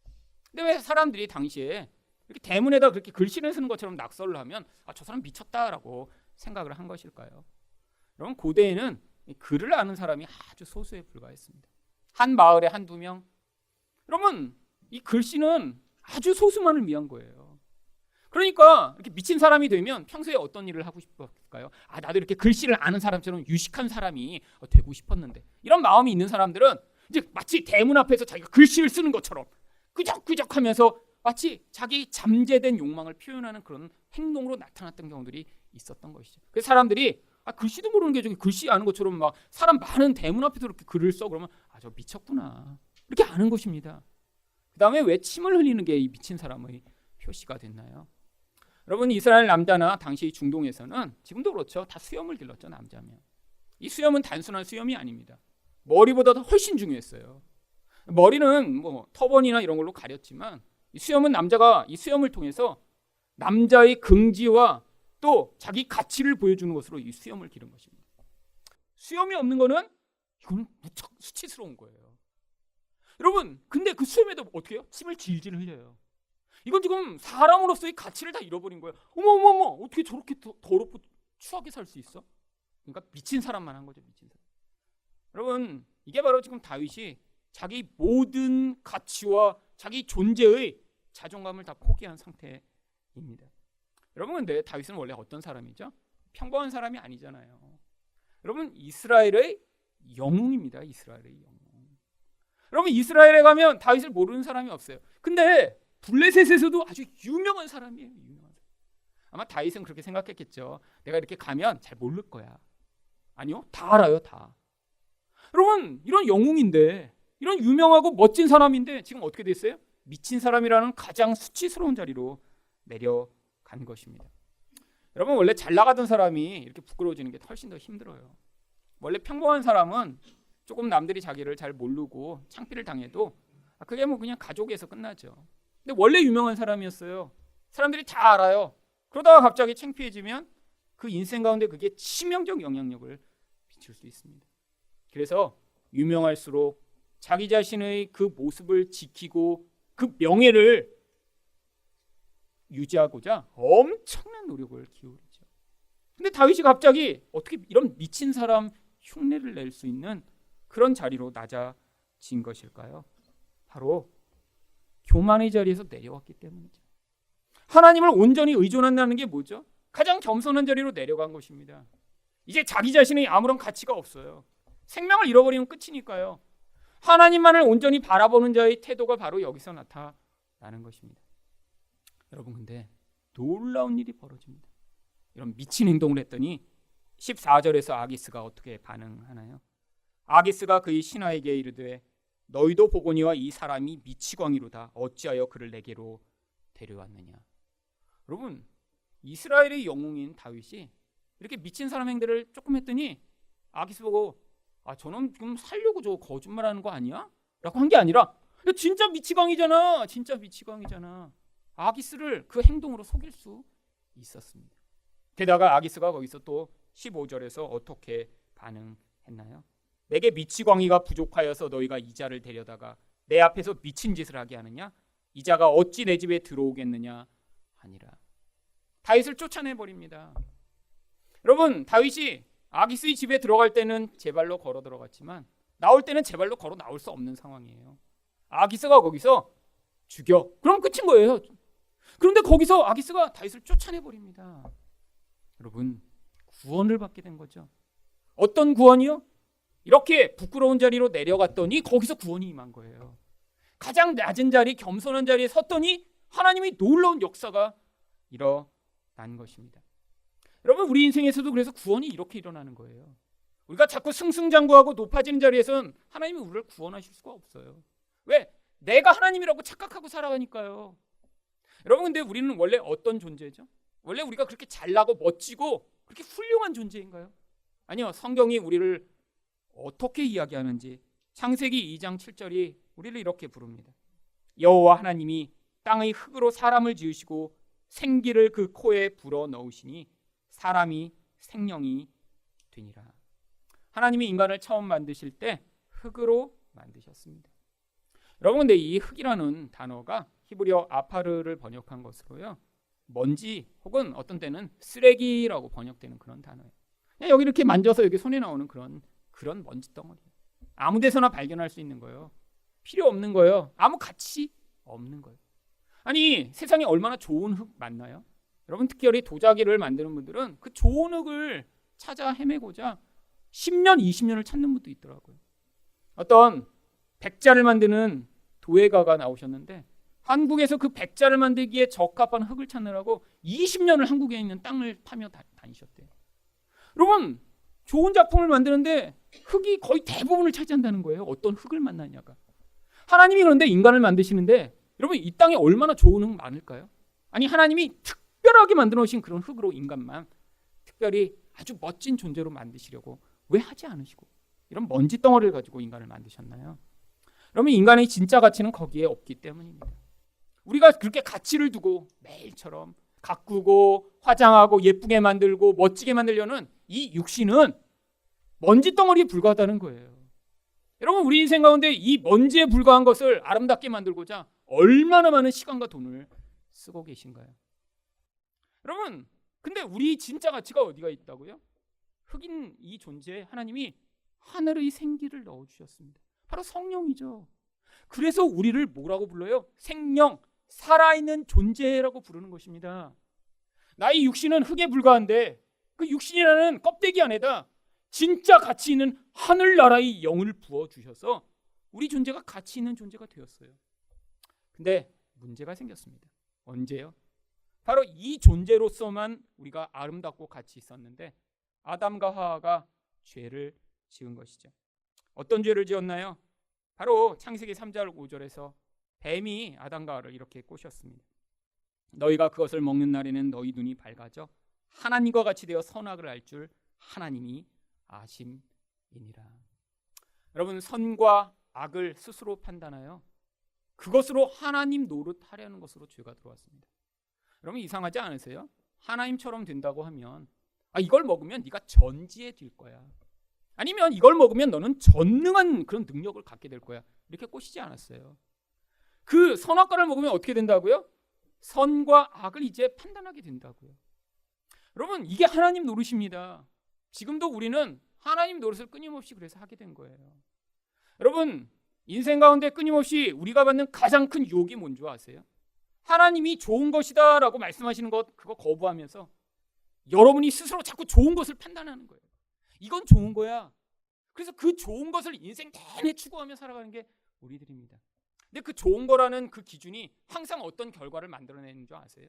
근데 왜 사람들이 당시에 이렇게 대문에다 그렇게 글씨를 쓰는 것처럼 낙서를 하면 저 사람 미쳤다라고 생각을 한 것일까요? 여러분, 고대에는 글을 아는 사람이 아주 소수에 불과했습니다. 한 마을에 한두 명. 여러분, 이 글씨는 아주 소수만을 위한 거예요. 그러니까 이렇게 미친 사람이 되면 평소에 어떤 일을 하고 싶을까요? 나도 이렇게 글씨를 아는 사람처럼 유식한 사람이 되고 싶었는데, 이런 마음이 있는 사람들은 이제 마치 대문 앞에서 자기가 글씨를 쓰는 것처럼 끄적끄적하면서 마치 자기 잠재된 욕망을 표현하는 그런 행동으로 나타났던 경우들이 있었던 것이죠. 그래서 사람들이 글씨도 모르는 게 저기 글씨 아는 것처럼 막 사람 많은 대문 앞에서 이렇게 글을 써 그러면 저 미쳤구나 이렇게 아는 것입니다. 그 다음에 왜 침을 흘리는 게 이 미친 사람의 표시가 됐나요? 여러분, 이스라엘 남자나 당시 중동에서는 지금도 그렇죠. 다 수염을 길렀죠. 남자면. 이 수염은 단순한 수염이 아닙니다. 머리보다 더 훨씬 중요했어요. 머리는 뭐 터번이나 이런 걸로 가렸지만 이 수염은 남자가 이 수염을 통해서 남자의 긍지와 또 자기 가치를 보여주는 것으로 이 수염을 기른 것입니다. 수염이 없는 거는 이거는 무척 수치스러운 거예요. 여러분, 근데 그 수염에도 어떻게 해요? 침을 질질 흘려요. 이건 지금 사람으로서의 가치를 다 잃어버린 거예요. 어머, 어떻게 저렇게 더럽고 추하게 살 수 있어? 그러니까 미친 사람만 한 거죠, 미친 사람. 여러분, 이게 바로 지금 다윗이 자기 모든 가치와 자기 존재의 자존감을 다 포기한 상태입니다. 여러분, 근데 다윗은 원래 어떤 사람이죠? 평범한 사람이 아니잖아요. 여러분, 이스라엘의 영웅입니다. 이스라엘의 영웅. 여러분, 이스라엘에 가면 다윗을 모르는 사람이 없어요. 근데 블레셋에서도 아주 유명한 사람이에요. 유명한 사람. 아마 다윗은 그렇게 생각했겠죠. 내가 이렇게 가면 잘 모를 거야. 아니요, 다 알아요, 다. 여러분, 이런 영웅인데, 이런 유명하고 멋진 사람인데 지금 어떻게 됐어요? 미친 사람이라는 가장 수치스러운 자리로 내려간 것입니다. 여러분, 원래 잘 나가던 사람이 이렇게 부끄러워지는 게 훨씬 더 힘들어요. 원래 평범한 사람은 조금 남들이 자기를 잘 모르고 창피를 당해도 그게 뭐 그냥 가족에서 끝나죠. 근데 원래 유명한 사람이었어요. 사람들이 다 알아요. 그러다가 갑자기 창피해지면 그 인생 가운데 그게 치명적 영향력을 미칠 수 있습니다. 그래서 유명할수록 자기 자신의 그 모습을 지키고 그 명예를 유지하고자 엄청난 노력을 기울이죠. 근데 다윗이 갑자기 어떻게 이런 미친 사람 흉내를 낼 수 있는 그런 자리로 낮아진 것일까요? 바로 교만의 자리에서 내려왔기 때문이죠. 하나님을 온전히 의존한다는 게 뭐죠? 가장 겸손한 자리로 내려간 것입니다. 이제 자기 자신의 아무런 가치가 없어요. 생명을 잃어버리면 끝이니까요. 하나님만을 온전히 바라보는 자의 태도가 바로 여기서 나타나는 것입니다. 여러분, 근데 놀라운 일이 벌어집니다. 이런 미친 행동을 했더니 14절에서 아기스가 어떻게 반응하나요? 아기스가 그의 신하에게 이르되 너희도 보거니와 이 사람이 미치광이로다. 어찌하여 그를 내게로 데려왔느냐. 여러분, 이스라엘의 영웅인 다윗이 이렇게 미친 사람 행동을 조금 했더니 아기스 보고 저는 지금 살려고 저 거짓말하는 거 아니야? 라고 한 게 아니라 진짜 미치광이잖아. 진짜 미치광이잖아. 아기스를 그 행동으로 속일 수 있었습니다. 게다가 아기스가 거기서 또 15절에서 어떻게 반응했나요? 내게 미치광이가 부족하여서 너희가 이자를 데려다가 내 앞에서 미친 짓을 하게 하느냐? 이자가 어찌 내 집에 들어오겠느냐 하니라. 다윗을 쫓아내버립니다. 여러분, 다윗이 아기스의 집에 들어갈 때는 제 발로 걸어 들어갔지만 나올 때는 제 발로 걸어 나올 수 없는 상황이에요. 아기스가 거기서 죽여. 그럼 끝인 거예요. 그런데 거기서 아기스가 다윗을 쫓아내버립니다. 여러분, 구원을 받게 된 거죠. 어떤 구원이요? 이렇게 부끄러운 자리로 내려갔더니 거기서 구원이 임한 거예요. 가장 낮은 자리, 겸손한 자리에 섰더니 하나님의 놀라운 역사가 일어난 것입니다. 여러분, 우리 인생에서도 그래서 구원이 이렇게 일어나는 거예요. 우리가 자꾸 승승장구하고 높아지는 자리에서는 하나님이 우리를 구원하실 수가 없어요. 왜? 내가 하나님이라고 착각하고 살아가니까요. 여러분, 근데 우리는 원래 어떤 존재죠? 원래 우리가 그렇게 잘나고 멋지고 그렇게 훌륭한 존재인가요? 아니요. 성경이 우리를 어떻게 이야기하는지 창세기 2장 7절이 우리를 이렇게 부릅니다. 여호와 하나님이 땅의 흙으로 사람을 지으시고 생기를 그 코에 불어 넣으시니 사람이 생명이 되니라. 하나님이 인간을 처음 만드실 때 흙으로 만드셨습니다. 여러분, 근데 이 흙이라는 단어가 히브리어 아파르를 번역한 것으로요, 먼지 혹은 어떤 때는 쓰레기라고 번역되는 그런 단어예요. 그냥 여기 이렇게 만져서 여기 손에 나오는 그런 먼지 덩어리. 아무 데서나 발견할 수 있는 거예요. 필요 없는 거예요. 아무 가치 없는 거예요. 아니, 세상에 얼마나 좋은 흙 많나요? 여러분 특별히 도자기를 만드는 분들은 그 좋은 흙을 찾아 헤매고자 10년, 20년을 찾는 분도 있더라고요. 어떤 백자를 만드는 도예가가 나오셨는데 한국에서 그 백자를 만들기에 적합한 흙을 찾느라고 20년을 한국에 있는 땅을 파며 다니셨대요. 여러분 좋은 작품을 만드는데 흙이 거의 대부분을 차지한다는 거예요. 어떤 흙을 만나냐가. 하나님이 그런데 인간을 만드시는데 여러분 이 땅에 얼마나 좋은 흙 많을까요? 아니 하나님이 특별하게 만들어 놓으신 그런 흙으로 인간만 특별히 아주 멋진 존재로 만드시려고 왜 하지 않으시고 이런 먼지 덩어리를 가지고 인간을 만드셨나요? 그러면 인간의 진짜 가치는 거기에 없기 때문입니다. 우리가 그렇게 가치를 두고 매일처럼 가꾸고 화장하고 예쁘게 만들고 멋지게 만들려는 이 육신은 먼지 덩어리에 불과하다는 거예요. 여러분 우리 인생 가운데 이 먼지에 불과한 것을 아름답게 만들고자 얼마나 많은 시간과 돈을 쓰고 계신가요? 여러분 근데 우리 진짜 가치가 어디가 있다고요? 흙인 이 존재에 하나님이 하늘의 생기를 넣어주셨습니다. 바로 성령이죠. 그래서 우리를 뭐라고 불러요? 생명, 살아있는 존재라고 부르는 것입니다. 나의 육신은 흙에 불과한데 그 육신이라는 껍데기 안에다 진짜 가치 있는 하늘나라의 영을 부어주셔서 우리 존재가 가치 있는 존재가 되었어요. 근데 문제가 생겼습니다. 언제요? 바로 이 존재로서만 우리가 아름답고 가치 있었는데 아담과 하와가 죄를 지은 것이죠. 어떤 죄를 지었나요? 바로 창세기 3장 5절에서 뱀이 아담과 하와를 이렇게 꼬셨습니다. 너희가 그것을 먹는 날에는 너희 눈이 밝아져 하나님과 같이 되어 선악을 알 줄 하나님이 아심이니라. 여러분 선과 악을 스스로 판단하여 그것으로 하나님 노릇하려는 것으로 죄가 들어왔습니다. 여러분 이상하지 않으세요? 하나님처럼 된다고 하면 이걸 먹으면 네가 전지에 들 거야. 아니면 이걸 먹으면 너는 전능한 그런 능력을 갖게 될 거야. 이렇게 꼬시지 않았어요. 그 선악과를 먹으면 어떻게 된다고요? 선과 악을 이제 판단하게 된다고요. 여러분 이게 하나님 노릇입니다. 지금도 우리는 하나님 노릇을 끊임없이 그래서 하게 된 거예요. 여러분 인생 가운데 끊임없이 우리가 받는 가장 큰 유혹이 뭔지 아세요? 하나님이 좋은 것이다 라고 말씀하시는 것 그거 거부하면서 여러분이 스스로 자꾸 좋은 것을 판단하는 거예요. 이건 좋은 거야. 그래서 그 좋은 것을 인생 내내 추구하며 살아가는 게 우리들입니다. 근데 그 좋은 거라는 그 기준이 항상 어떤 결과를 만들어내는 줄 아세요?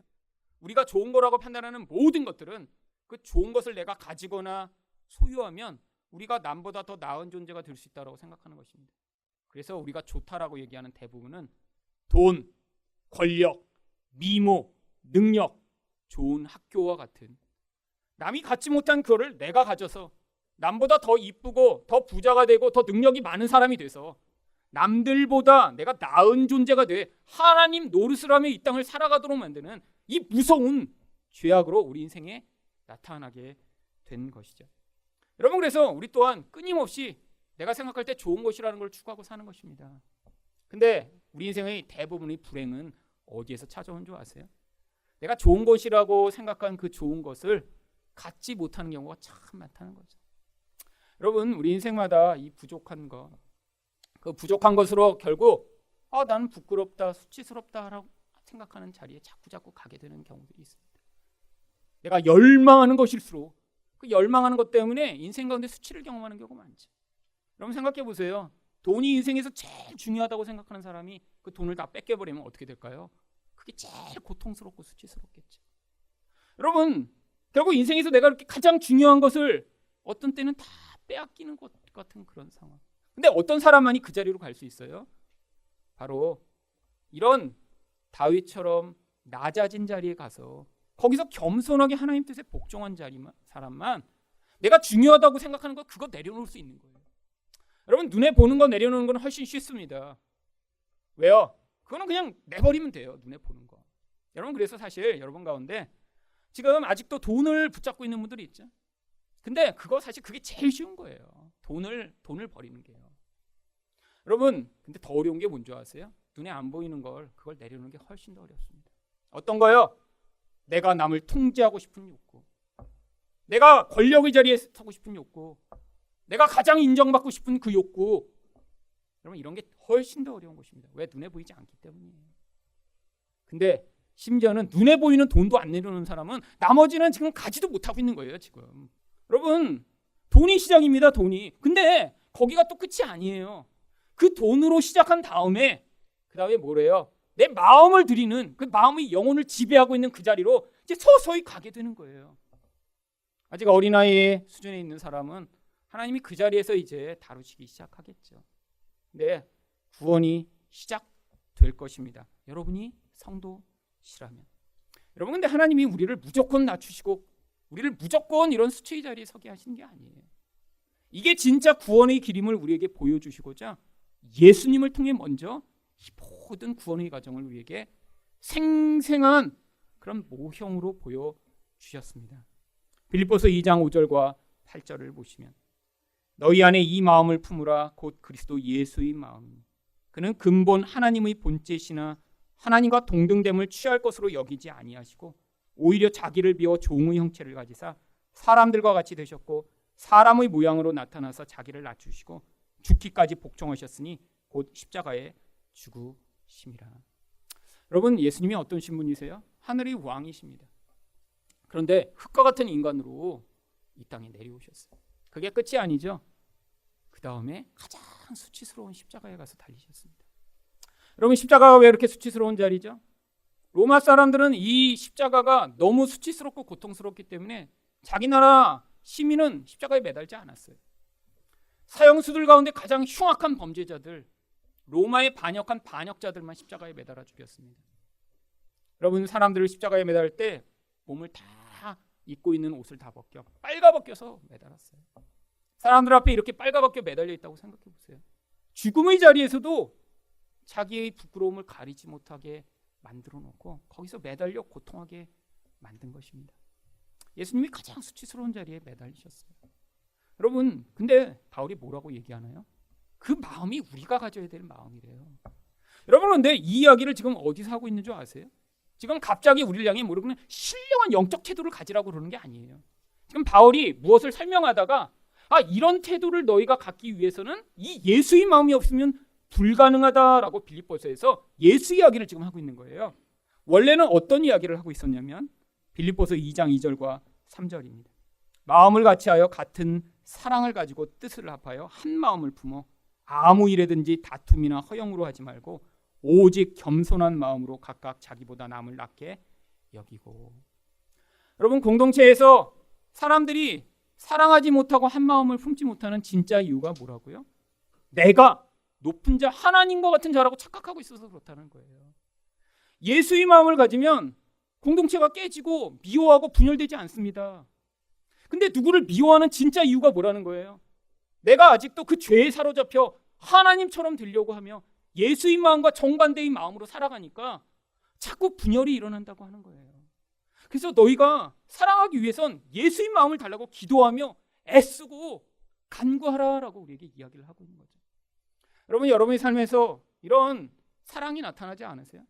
우리가 좋은 거라고 판단하는 모든 것들은 그 좋은 것을 내가 가지거나 소유하면 우리가 남보다 더 나은 존재가 될 수 있다고 생각하는 것입니다. 그래서 우리가 좋다라고 얘기하는 대부분은 돈, 권력, 미모, 능력, 좋은 학교와 같은 남이 갖지 못한 그거를 내가 가져서 남보다 더 이쁘고 더 부자가 되고 더 능력이 많은 사람이 돼서 남들보다 내가 나은 존재가 돼 하나님 노릇을 하며 이 땅을 살아가도록 만드는 이 무서운 죄악으로 우리 인생에 나타나게 된 것이죠. 여러분 그래서 우리 또한 끊임없이 내가 생각할 때 좋은 것이라는 걸 추구하고 사는 것입니다. 근데 우리 인생의 대부분의 불행은 어디에서 찾아온 줄 아세요? 내가 좋은 것이라고 생각한 그 좋은 것을 갖지 못하는 경우가 참 많다는 거죠. 여러분 우리 인생마다 이 부족한 것, 그 부족한 것으로 결국 나는 부끄럽다, 수치스럽다라고 생각하는 자리에 자꾸 가게 되는 경우들이 있습니다. 내가 열망하는 것일수록 그 열망하는 것 때문에 인생 가운데 수치를 경험하는 경우가 많죠. 여러분 생각해 보세요. 돈이 인생에서 제일 중요하다고 생각하는 사람이 그 돈을 다 뺏겨버리면 어떻게 될까요? 그게 제일 고통스럽고 수치스럽겠죠. 여러분 결국 인생에서 내가 이렇게 가장 중요한 것을 어떤 때는 다 빼앗기는 것 같은 그런 상황. 근데 어떤 사람만이 그 자리로 갈 수 있어요? 바로 이런 다윗처럼 낮아진 자리에 가서 거기서 겸손하게 하나님 뜻에 복종한 사람만 내가 중요하다고 생각하는 거 그거 내려놓을 수 있는 거예요. 여러분 눈에 보는 거 내려놓는 건 훨씬 쉽습니다. 왜요? 그거는 그냥 내버리면 돼요. 눈에 보는 거. 여러분 그래서 사실 여러분 가운데 지금 아직도 돈을 붙잡고 있는 분들이 있죠. 근데 그거 사실 그게 제일 쉬운 거예요. 돈을 버리는 게요. 여러분 근데 더 어려운 게 뭔지 아세요? 눈에 안 보이는 그걸 내려놓는 게 훨씬 더 어렵습니다. 어떤 거요? 내가 남을 통제하고 싶은 욕구, 내가 권력의 자리에 서고 싶은 욕구, 내가 가장 인정받고 싶은 그 욕구. 여러분 이런 게 훨씬 더 어려운 것입니다. 왜? 눈에 보이지 않기 때문이에요. 근데 심지어는 눈에 보이는 돈도 안 내려놓는 사람은 나머지는 지금 가지도 못하고 있는 거예요. 지금 여러분, 돈이 시작입니다. 돈이. 근데 거기가 또 끝이 아니에요. 그 돈으로 시작한 다음에 그 다음에 뭐래요? 내 마음을 드리는, 그 마음이 영혼을 지배하고 있는 그 자리로 이제 서서히 가게 되는 거예요. 아직 어린아이의 수준에 있는 사람은 하나님이 그 자리에서 이제 다루시기 시작하겠죠. 근데 구원이 시작될 것입니다. 여러분이 성도시라면. 여러분, 근데 하나님이 우리를 무조건 낮추시고 우리를 무조건 이런 수치의 자리에 서게 하시는 게 아니에요. 이게 진짜 구원의 길임을 우리에게 보여주시고자 예수님을 통해 먼저 이 모든 구원의 과정을 우리에게 생생한 그런 모형으로 보여주셨습니다. 빌립보서 2장 5절과 8절을 보시면 너희 안에 이 마음을 품으라 곧 그리스도 예수의 마음이니 그는 근본 하나님의 본체시나 하나님과 동등됨을 취할 것으로 여기지 아니하시고 오히려 자기를 비워 종의 형체를 가지사 사람들과 같이 되셨고 사람의 모양으로 나타나서 자기를 낮추시고 죽기까지 복종하셨으니 곧 십자가에 죽으심이라. 여러분, 예수님이 어떤 신분이세요? 하늘의 왕이십니다. 그런데 흙과 같은 인간으로 이 땅에 내려오셨어요. 그게 끝이 아니죠. 그 다음에 가장 수치스러운 십자가에 가서 달리셨습니다. 여러분, 십자가가 왜 이렇게 수치스러운 자리죠? 로마 사람들은 이 십자가가 너무 수치스럽고 고통스럽기 때문에 자기 나라 시민은 십자가에 매달지 않았어요. 사형수들 가운데 가장 흉악한 범죄자들, 로마에 반역한 반역자들만 십자가에 매달아 죽였습니다. 여러분, 사람들을 십자가에 매달을 때 몸을 다 입고 있는 옷을 다 벗겨 빨가벗겨서 매달았어요. 사람들 앞에 이렇게 빨가벗겨 매달려 있다고 생각해 보세요. 죽음의 자리에서도 자기의 부끄러움을 가리지 못하게 만들어 놓고 거기서 매달려 고통하게 만든 것입니다. 예수님이 가장 수치스러운 자리에 매달리셨어요. 여러분, 근데 바울이 뭐라고 얘기하나요? 그 마음이 우리가 가져야 될 마음이래요. 여러분, 근데 이 이야기를 지금 어디서 하고 있는 줄 아세요? 지금 갑자기 우리를 향해 모르는 신령한 영적 태도를 가지라고 그러는 게 아니에요. 지금 바울이 무엇을 설명하다가 이런 태도를 너희가 갖기 위해서는 이 예수의 마음이 없으면 불가능하다라고 빌립보서에서 예수 이야기를 지금 하고 있는 거예요. 원래는 어떤 이야기를 하고 있었냐면 빌립보서 2장 2절과 3절입니다. 마음을 같이하여 같은 사랑을 가지고 뜻을 합하여 한 마음을 품어 아무 일에든지 다툼이나 허영으로 하지 말고 오직 겸손한 마음으로 각각 자기보다 남을 낫게 여기고. 여러분, 공동체에서 사람들이 사랑하지 못하고 한 마음을 품지 못하는 진짜 이유가 뭐라고요? 내가 높은 자, 하나님과 같은 자라고 착각하고 있어서 그렇다는 거예요. 예수의 마음을 가지면 공동체가 깨지고 미워하고 분열되지 않습니다. 근데 누구를 미워하는 진짜 이유가 뭐라는 거예요? 내가 아직도 그 죄에 사로잡혀 하나님처럼 되려고 하며 예수의 마음과 정반대의 마음으로 살아가니까 자꾸 분열이 일어난다고 하는 거예요. 그래서 너희가 사랑하기 위해선 예수의 마음을 달라고 기도하며 애쓰고 간구하라라고 우리에게 이야기를 하고 있는 거죠. 여러분, 여러분의 삶에서 이런 사랑이 나타나지 않으세요?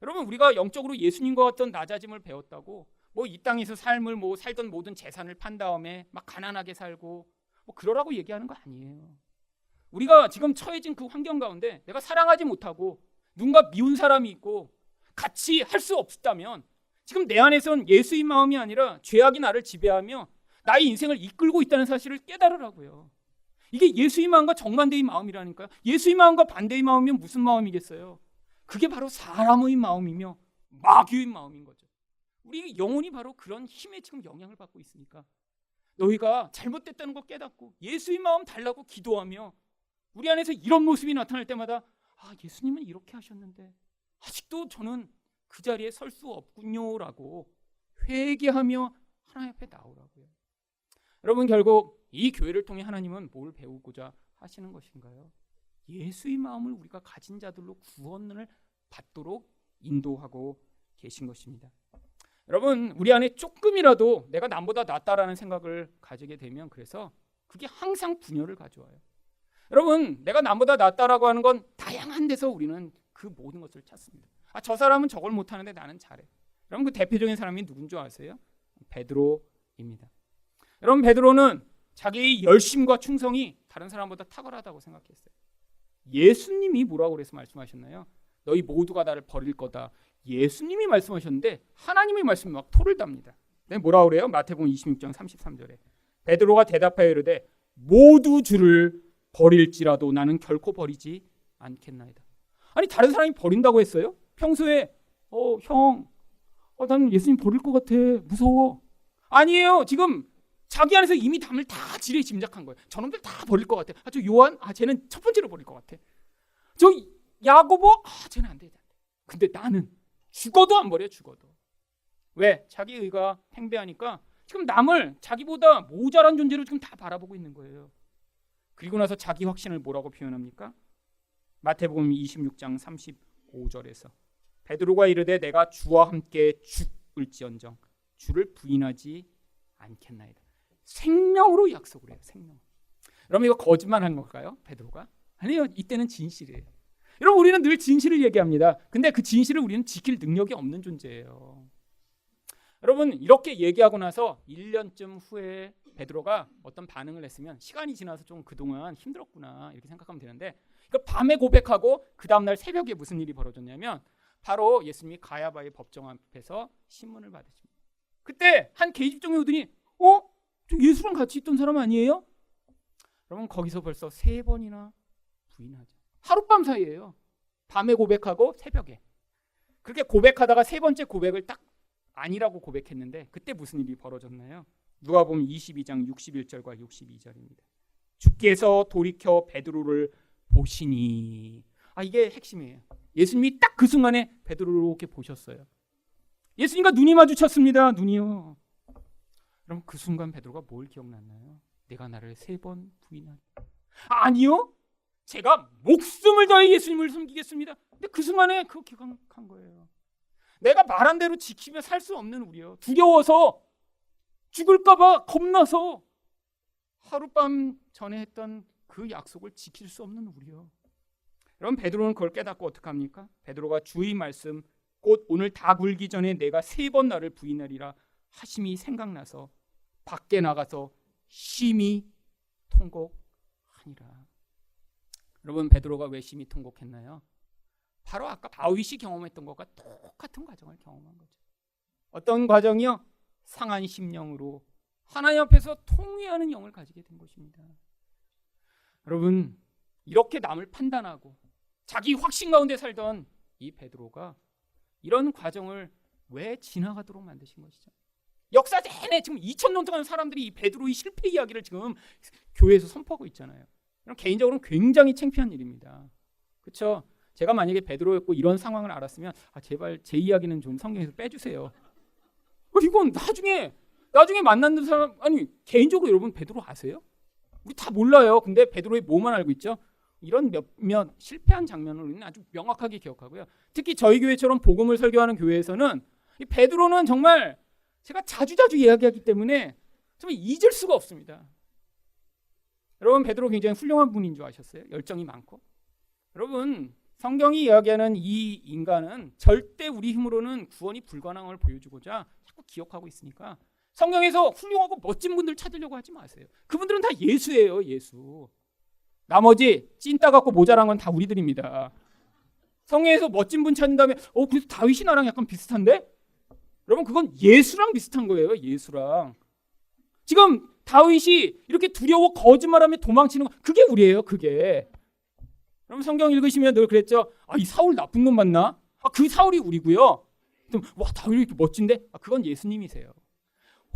여러분, 우리가 영적으로 예수님과 같은 낮아짐을 배웠다고 이 땅에서 삶을 살던 모든 재산을 판 다음에 막 가난하게 살고 그러라고 얘기하는 거 아니에요. 우리가 지금 처해진 그 환경 가운데 내가 사랑하지 못하고 누군가 미운 사람이 있고 같이 할 수 없다면 지금 내 안에선 예수의 마음이 아니라 죄악이 나를 지배하며 나의 인생을 이끌고 있다는 사실을 깨달으라고요. 이게 예수의 마음과 정반대의 마음이라니까요. 예수의 마음과 반대의 마음이면 무슨 마음이겠어요? 그게 바로 사람의 마음이며 마귀의 마음인 거죠. 우리 영혼이 바로 그런 힘에 지금 영향을 받고 있으니까 너희가 잘못됐다는 거 깨닫고 예수의 마음 달라고 기도하며 우리 안에서 이런 모습이 나타날 때마다 예수님은 이렇게 하셨는데 아직도 저는 그 자리에 설 수 없군요라고 회개하며 하나님 앞에 나오라고요. 여러분, 결국 이 교회를 통해 하나님은 뭘 배우고자 하시는 것인가요? 예수의 마음을 우리가 가진 자들로 구원을 받도록 인도하고 계신 것입니다. 여러분, 우리 안에 조금이라도 내가 남보다 낫다라는 생각을 가지게 되면 그래서 그게 항상 분열을 가져와요. 여러분, 내가 남보다 낫다라고 하는 건 다양한 데서 우리는 그 모든 것을 찾습니다. 저 사람은 저걸 못하는데 나는 잘해. 여러분, 그 대표적인 사람이 누군 줄 아세요? 베드로입니다. 여러분, 베드로는 자기의 열심과 충성이 다른 사람보다 탁월하다고 생각했어요. 예수님이 뭐라고 그래서 말씀하셨나요? 너희 모두가 나를 버릴 거다. 예수님이 말씀하셨는데 하나님의 말씀이 막 토를 답니다. 네, 뭐라 그래요? 마태복음 26장 33절에 베드로가 대답하여 이르되 모두 주를 버릴지라도 나는 결코 버리지 않겠나이다. 아니 다른 사람이 버린다고 했어요? 평소에 형, 나는 예수님 버릴 것 같아. 무서워. 아니에요. 지금 자기 안에서 이미 담을 다 지레 짐작한 거예요. 저놈들 다 버릴 것 같아. 저 요한, 쟤는 첫 번째로 버릴 것 같아. 저 야고보, 쟤는 안 돼. 근데 나는 죽어도 안 버려. 죽어도. 왜? 자기 의가 팽배하니까 지금 남을 자기보다 모자란 존재로 지금 다 바라보고 있는 거예요. 그리고 나서 자기 확신을 뭐라고 표현합니까? 마태복음 26장 35절에서 베드로가 이르되 내가 주와 함께 죽을지언정 주를 부인하지 않겠나이다. 생명으로 약속을 해요. 생명. 여러분 이거 거짓말하는 걸까요? 베드로가? 아니요. 이때는 진실이에요. 여러분 우리는 늘 진실을 얘기합니다. 근데 그 진실을 우리는 지킬 능력이 없는 존재예요. 여러분 이렇게 얘기하고 나서 1년쯤 후에 베드로가 어떤 반응을 했으면 시간이 지나서 좀 그동안 힘들었구나 이렇게 생각하면 되는데 밤에 고백하고 그 다음날 새벽에 무슨 일이 벌어졌냐면 바로 예수님이 가야바의 법정 앞에서 신문을 받으십니다. 그때 한 계집종이 오더니 저 예수랑 같이 있던 사람 아니에요? 여러분 거기서 벌써 3번이나 부인하죠. 하룻밤 사이에요. 밤에 고백하고 새벽에. 그렇게 고백하다가 3번째 고백을 딱 아니라고 고백했는데 그때 무슨 일이 벌어졌나요? 누가복음 22장 61절과 62절입니다. 주께서 돌이켜 베드로를 보시니 이게 핵심이에요. 예수님이 딱 그 순간에 베드로를 이렇게 보셨어요. 예수님과 눈이 마주쳤습니다. 눈이요. 그럼 그 순간 베드로가 뭘 기억났나요? 내가 나를 3번 부인하리. 아니요. 제가 목숨을 다해 예수님을 섬기겠습니다. 근데 그 순간에 그거 기억한 거예요. 내가 말한 대로 지키며 살 수 없는 우리요. 두려워서 죽을까 봐 겁나서 하룻밤 전에 했던 그 약속을 지킬 수 없는 우리요. 여러분 베드로는 그걸 깨닫고 어떻게 합니까? 베드로가 주의 말씀 곧 오늘 다 굴기 전에 내가 3번 나를 부인하리라 하심이 생각나서 밖에 나가서 심히 통곡하니라. 여러분 베드로가 왜 심히 통곡했나요? 바로 아까 다윗이 경험했던 것과 똑같은 과정을 경험한 거죠. 어떤 과정이요? 상한 심령으로 하나님 앞에서 통회하는 영을 가지게 된 것입니다. 여러분 이렇게 남을 판단하고 자기 확신 가운데 살던 이 베드로가 이런 과정을 왜 지나가도록 만드신 것이죠? 역사 내내 지금 2000년 동안 사람들이 이 베드로의 실패 이야기를 지금 교회에서 선포하고 있잖아요. 개인적으로는 굉장히 창피한 일입니다. 그렇죠? 제가 만약에 베드로였고 이런 상황을 알았으면 제발 제 이야기는 좀 성경에서 빼주세요. 이건 나중에 만나는 사람 개인적으로 여러분 베드로 아세요? 우리 다 몰라요. 근데 베드로의 뭐만 알고 있죠? 이런 몇몇 실패한 장면을 우리는 아주 명확하게 기억하고요. 특히 저희 교회처럼 복음을 설교하는 교회에서는 이 베드로는 정말 제가 자주자주 이야기하기 때문에 정말 잊을 수가 없습니다. 여러분 베드로 굉장히 훌륭한 분인 줄 아셨어요? 열정이 많고. 여러분 성경이 이야기하는 이 인간은 절대 우리 힘으로는 구원이 불가능한 걸 보여주고자 자꾸 기억하고 있으니까 성경에서 훌륭하고 멋진 분들 찾으려고 하지 마세요. 그분들은 다 예수예요. 예수. 나머지 찐따 갖고 모자란 건 다 우리들입니다. 성경에서 멋진 분 찾은 다음에 그래서 다윗이 나랑 약간 비슷한데? 여러분 그건 예수랑 비슷한 거예요. 예수랑. 지금 다윗이 이렇게 두려워 거짓말하며 도망치는 거 그게 우리예요. 그게. 여러분 성경 읽으시면 늘 그랬죠. 이 사울 나쁜 놈 맞나? 그 사울이 우리고요. 와 다윗이 이렇게 멋진데? 그건 예수님이세요.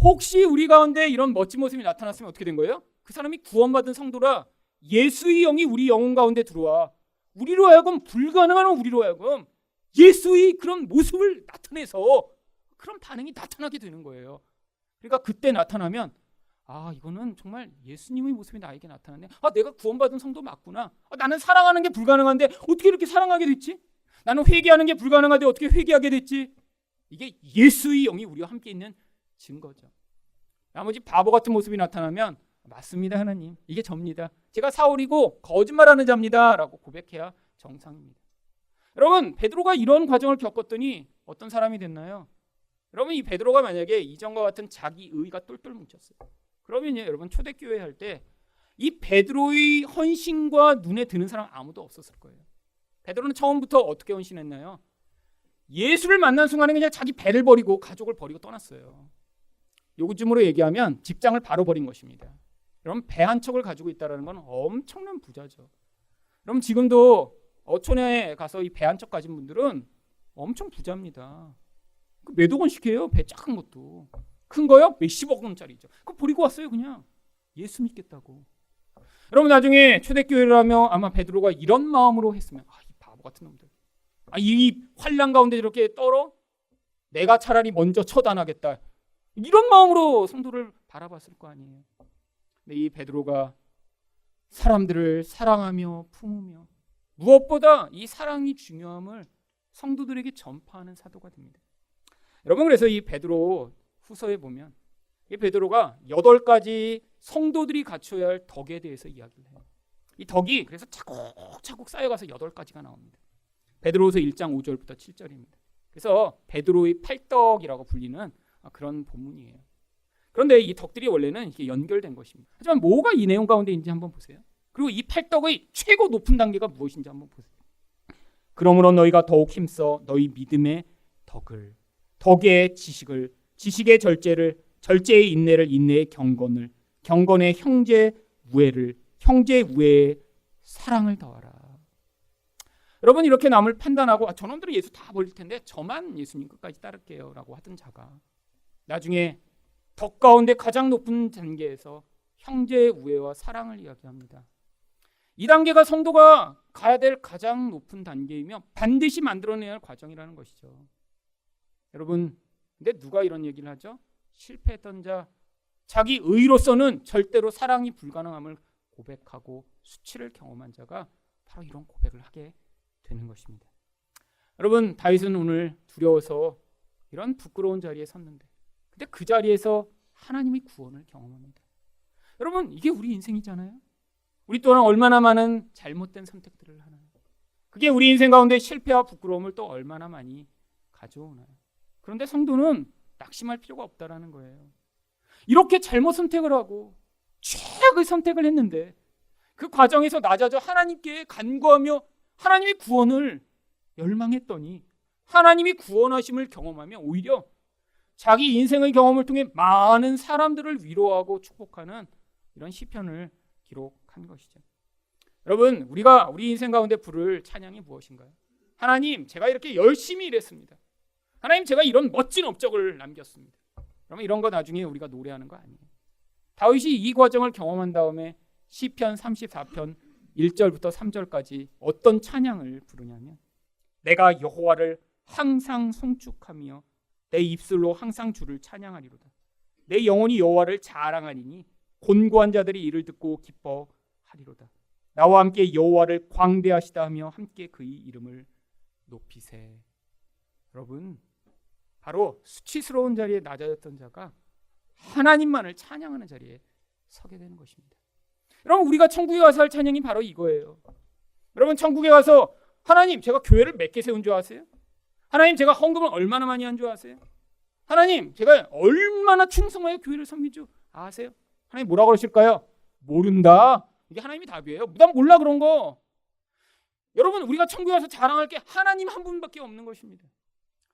혹시 우리 가운데 이런 멋진 모습이 나타났으면 어떻게 된 거예요? 그 사람이 구원받은 성도라 예수의 영이 우리 영혼 가운데 들어와 우리로 하여금 불가능한 우리로 하여금 예수의 그런 모습을 나타내서 그런 반응이 나타나게 되는 거예요. 그러니까 그때 나타나면 이거는 정말 예수님의 모습이 나에게 나타나네. 내가 구원받은 성도 맞구나. 나는 사랑하는 게 불가능한데 어떻게 이렇게 사랑하게 됐지? 나는 회개하는 게 불가능한데 어떻게 회개하게 됐지? 이게 예수의 영이 우리와 함께 있는 증거죠. 나머지 바보 같은 모습이 나타나면 맞습니다 하나님. 이게 접니다. 제가 사울이고 거짓말하는 자입니다 라고 고백해야 정상입니다. 여러분 베드로가 이런 과정을 겪었더니 어떤 사람이 됐나요? 여러분 이 베드로가 만약에 이전과 같은 자기 의가 똘똘 뭉쳤어요. 그러면요 여러분 초대교회 할 때 이 베드로의 헌신과 눈에 드는 사람 아무도 없었을 거예요. 베드로는 처음부터 어떻게 헌신했나요? 예수를 만난 순간에 그냥 자기 배를 버리고 가족을 버리고 떠났어요. 요즘으로 얘기하면 직장을 바로 버린 것입니다. 여러분, 배 한 척을 가지고 있다는 건 엄청난 부자죠. 여러분, 지금도 어촌에 가서 이 배 한 척 가진 분들은 엄청 부자입니다. 몇억 원씩 해요. 배 작은 것도. 큰 거요? 몇십억 원짜리죠. 그거 버리고 왔어요. 그냥 예수 믿겠다고. 여러분, 나중에 초대교회를 하며 아마 베드로가 이런 마음으로 했으면, 이 바보 같은 놈들, 이 환난 가운데 이렇게 떨어? 내가 차라리 먼저 처단하겠다. 이런 마음으로 성도를 바라봤을 거 아니에요. 근데 이 베드로가 사람들을 사랑하며 품으며 무엇보다 이 사랑이 중요함을 성도들에게 전파하는 사도가 됩니다. 여러분, 그래서 이 베드로 후서에 보면 이 베드로가 8가지 성도들이 갖춰야 할 덕에 대해서 이야기를 해요. 이 덕이 그래서 차곡차곡 쌓여가서 8가지가 나옵니다. 베드로후서 1장 5절부터 7절입니다. 그래서 베드로의 팔덕이라고 불리는 그런 본문이에요. 그런데 이 덕들이 원래는 이렇게 연결된 것입니다. 하지만 뭐가 이 내용 가운데 있는지 한번 보세요. 그리고 이 팔덕의 최고 높은 단계가 무엇인지 한번 보세요. 그러므로 너희가 더욱 힘써 너희 믿음의 덕을, 덕의 지식을, 지식의 절제를, 절제의 인내를, 인내의 경건을, 경건의 형제 우애를, 형제 우애의 사랑을 더하라. 여러분, 이렇게 남을 판단하고 저놈들은 예수 다 버릴 텐데 저만 예수님 끝까지 따를게요 라고 하던 자가 나중에 덕 가운데 가장 높은 단계에서 형제의 우애와 사랑을 이야기합니다. 이 단계가 성도가 가야 될 가장 높은 단계이며 반드시 만들어내야 할 과정이라는 것이죠. 여러분, 근데 누가 이런 얘기를 하죠? 실패했던 자, 자기 의로서는 절대로 사랑이 불가능함을 고백하고 수치를 경험한 자가 바로 이런 고백을 하게 되는 것입니다. 여러분, 다윗은 오늘 두려워서 이런 부끄러운 자리에 섰는데, 근데 그 자리에서 하나님의 구원을 경험합니다. 여러분, 이게 우리 인생이잖아요. 우리 또한 얼마나 많은 잘못된 선택들을 하나요? 그게 우리 인생 가운데 실패와 부끄러움을 또 얼마나 많이 가져오나요? 그런데 성도는 낙심할 필요가 없다라는 거예요. 이렇게 잘못 선택을 하고 최악의 선택을 했는데 그 과정에서 낮아져 하나님께 간구하며 하나님의 구원을 열망했더니 하나님이 구원하심을 경험하며 오히려 자기 인생의 경험을 통해 많은 사람들을 위로하고 축복하는 이런 시편을 기록한 것이죠. 여러분, 우리 인생 가운데 부를 찬양이 무엇인가요? 하나님, 제가 이렇게 열심히 일했습니다. 하나님, 제가 이런 멋진 업적을 남겼습니다. 그러면 이런 거 나중에 우리가 노래하는 거 아니에요. 다윗이 이 과정을 경험한 다음에 시편 34편 1절부터 3절까지 어떤 찬양을 부르냐면, 내가 여호와를 항상 송축하며 내 입술로 항상 주를 찬양하리로다. 내 영혼이 여호와를 자랑하리니 곤고한 자들이 이를 듣고 기뻐하리로다. 나와 함께 여호와를 광대하시다 하며 함께 그의 이름을 높이세. 여러분, 바로 수치스러운 자리에 낮아졌던 자가 하나님만을 찬양하는 자리에 서게 되는 것입니다. 여러분, 우리가 천국에 가서 할 찬양이 바로 이거예요. 여러분, 천국에 가서 하나님, 제가 교회를 몇 개 세운 줄 아세요? 하나님, 제가 헌금을 얼마나 많이 한 줄 아세요? 하나님, 제가 얼마나 충성하여 교회를 섬긴 줄 아세요? 하나님 뭐라고 그러실까요? 모른다. 이게 하나님이 답이에요. 난 몰라 그런 거. 여러분, 우리가 천국에 가서 자랑할 게 하나님 한 분밖에 없는 것입니다.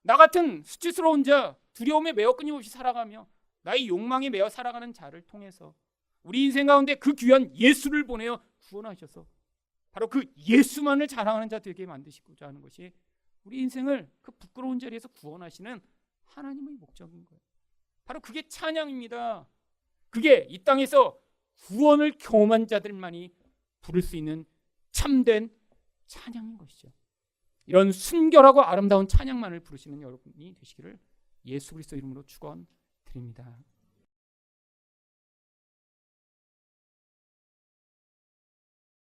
나 같은 수치스러운 자, 두려움에 매어 끊임없이 살아가며 나의 욕망에 매어 살아가는 자를 통해서 우리 인생 가운데 그 귀한 예수를 보내어 구원하셔서 바로 그 예수만을 자랑하는 자 되게 만드시고자 하는 것이 우리 인생을 그 부끄러운 자리에서 구원하시는 하나님의 목적인 거예요. 바로 그게 찬양입니다. 그게 이 땅에서 구원을 경험한 자들만이 부를 수 있는 참된 찬양인 것이죠. 이런 순결하고 아름다운 찬양만을 부르시는 여러분이 되시기를 예수 그리스도 이름으로 축원드립니다.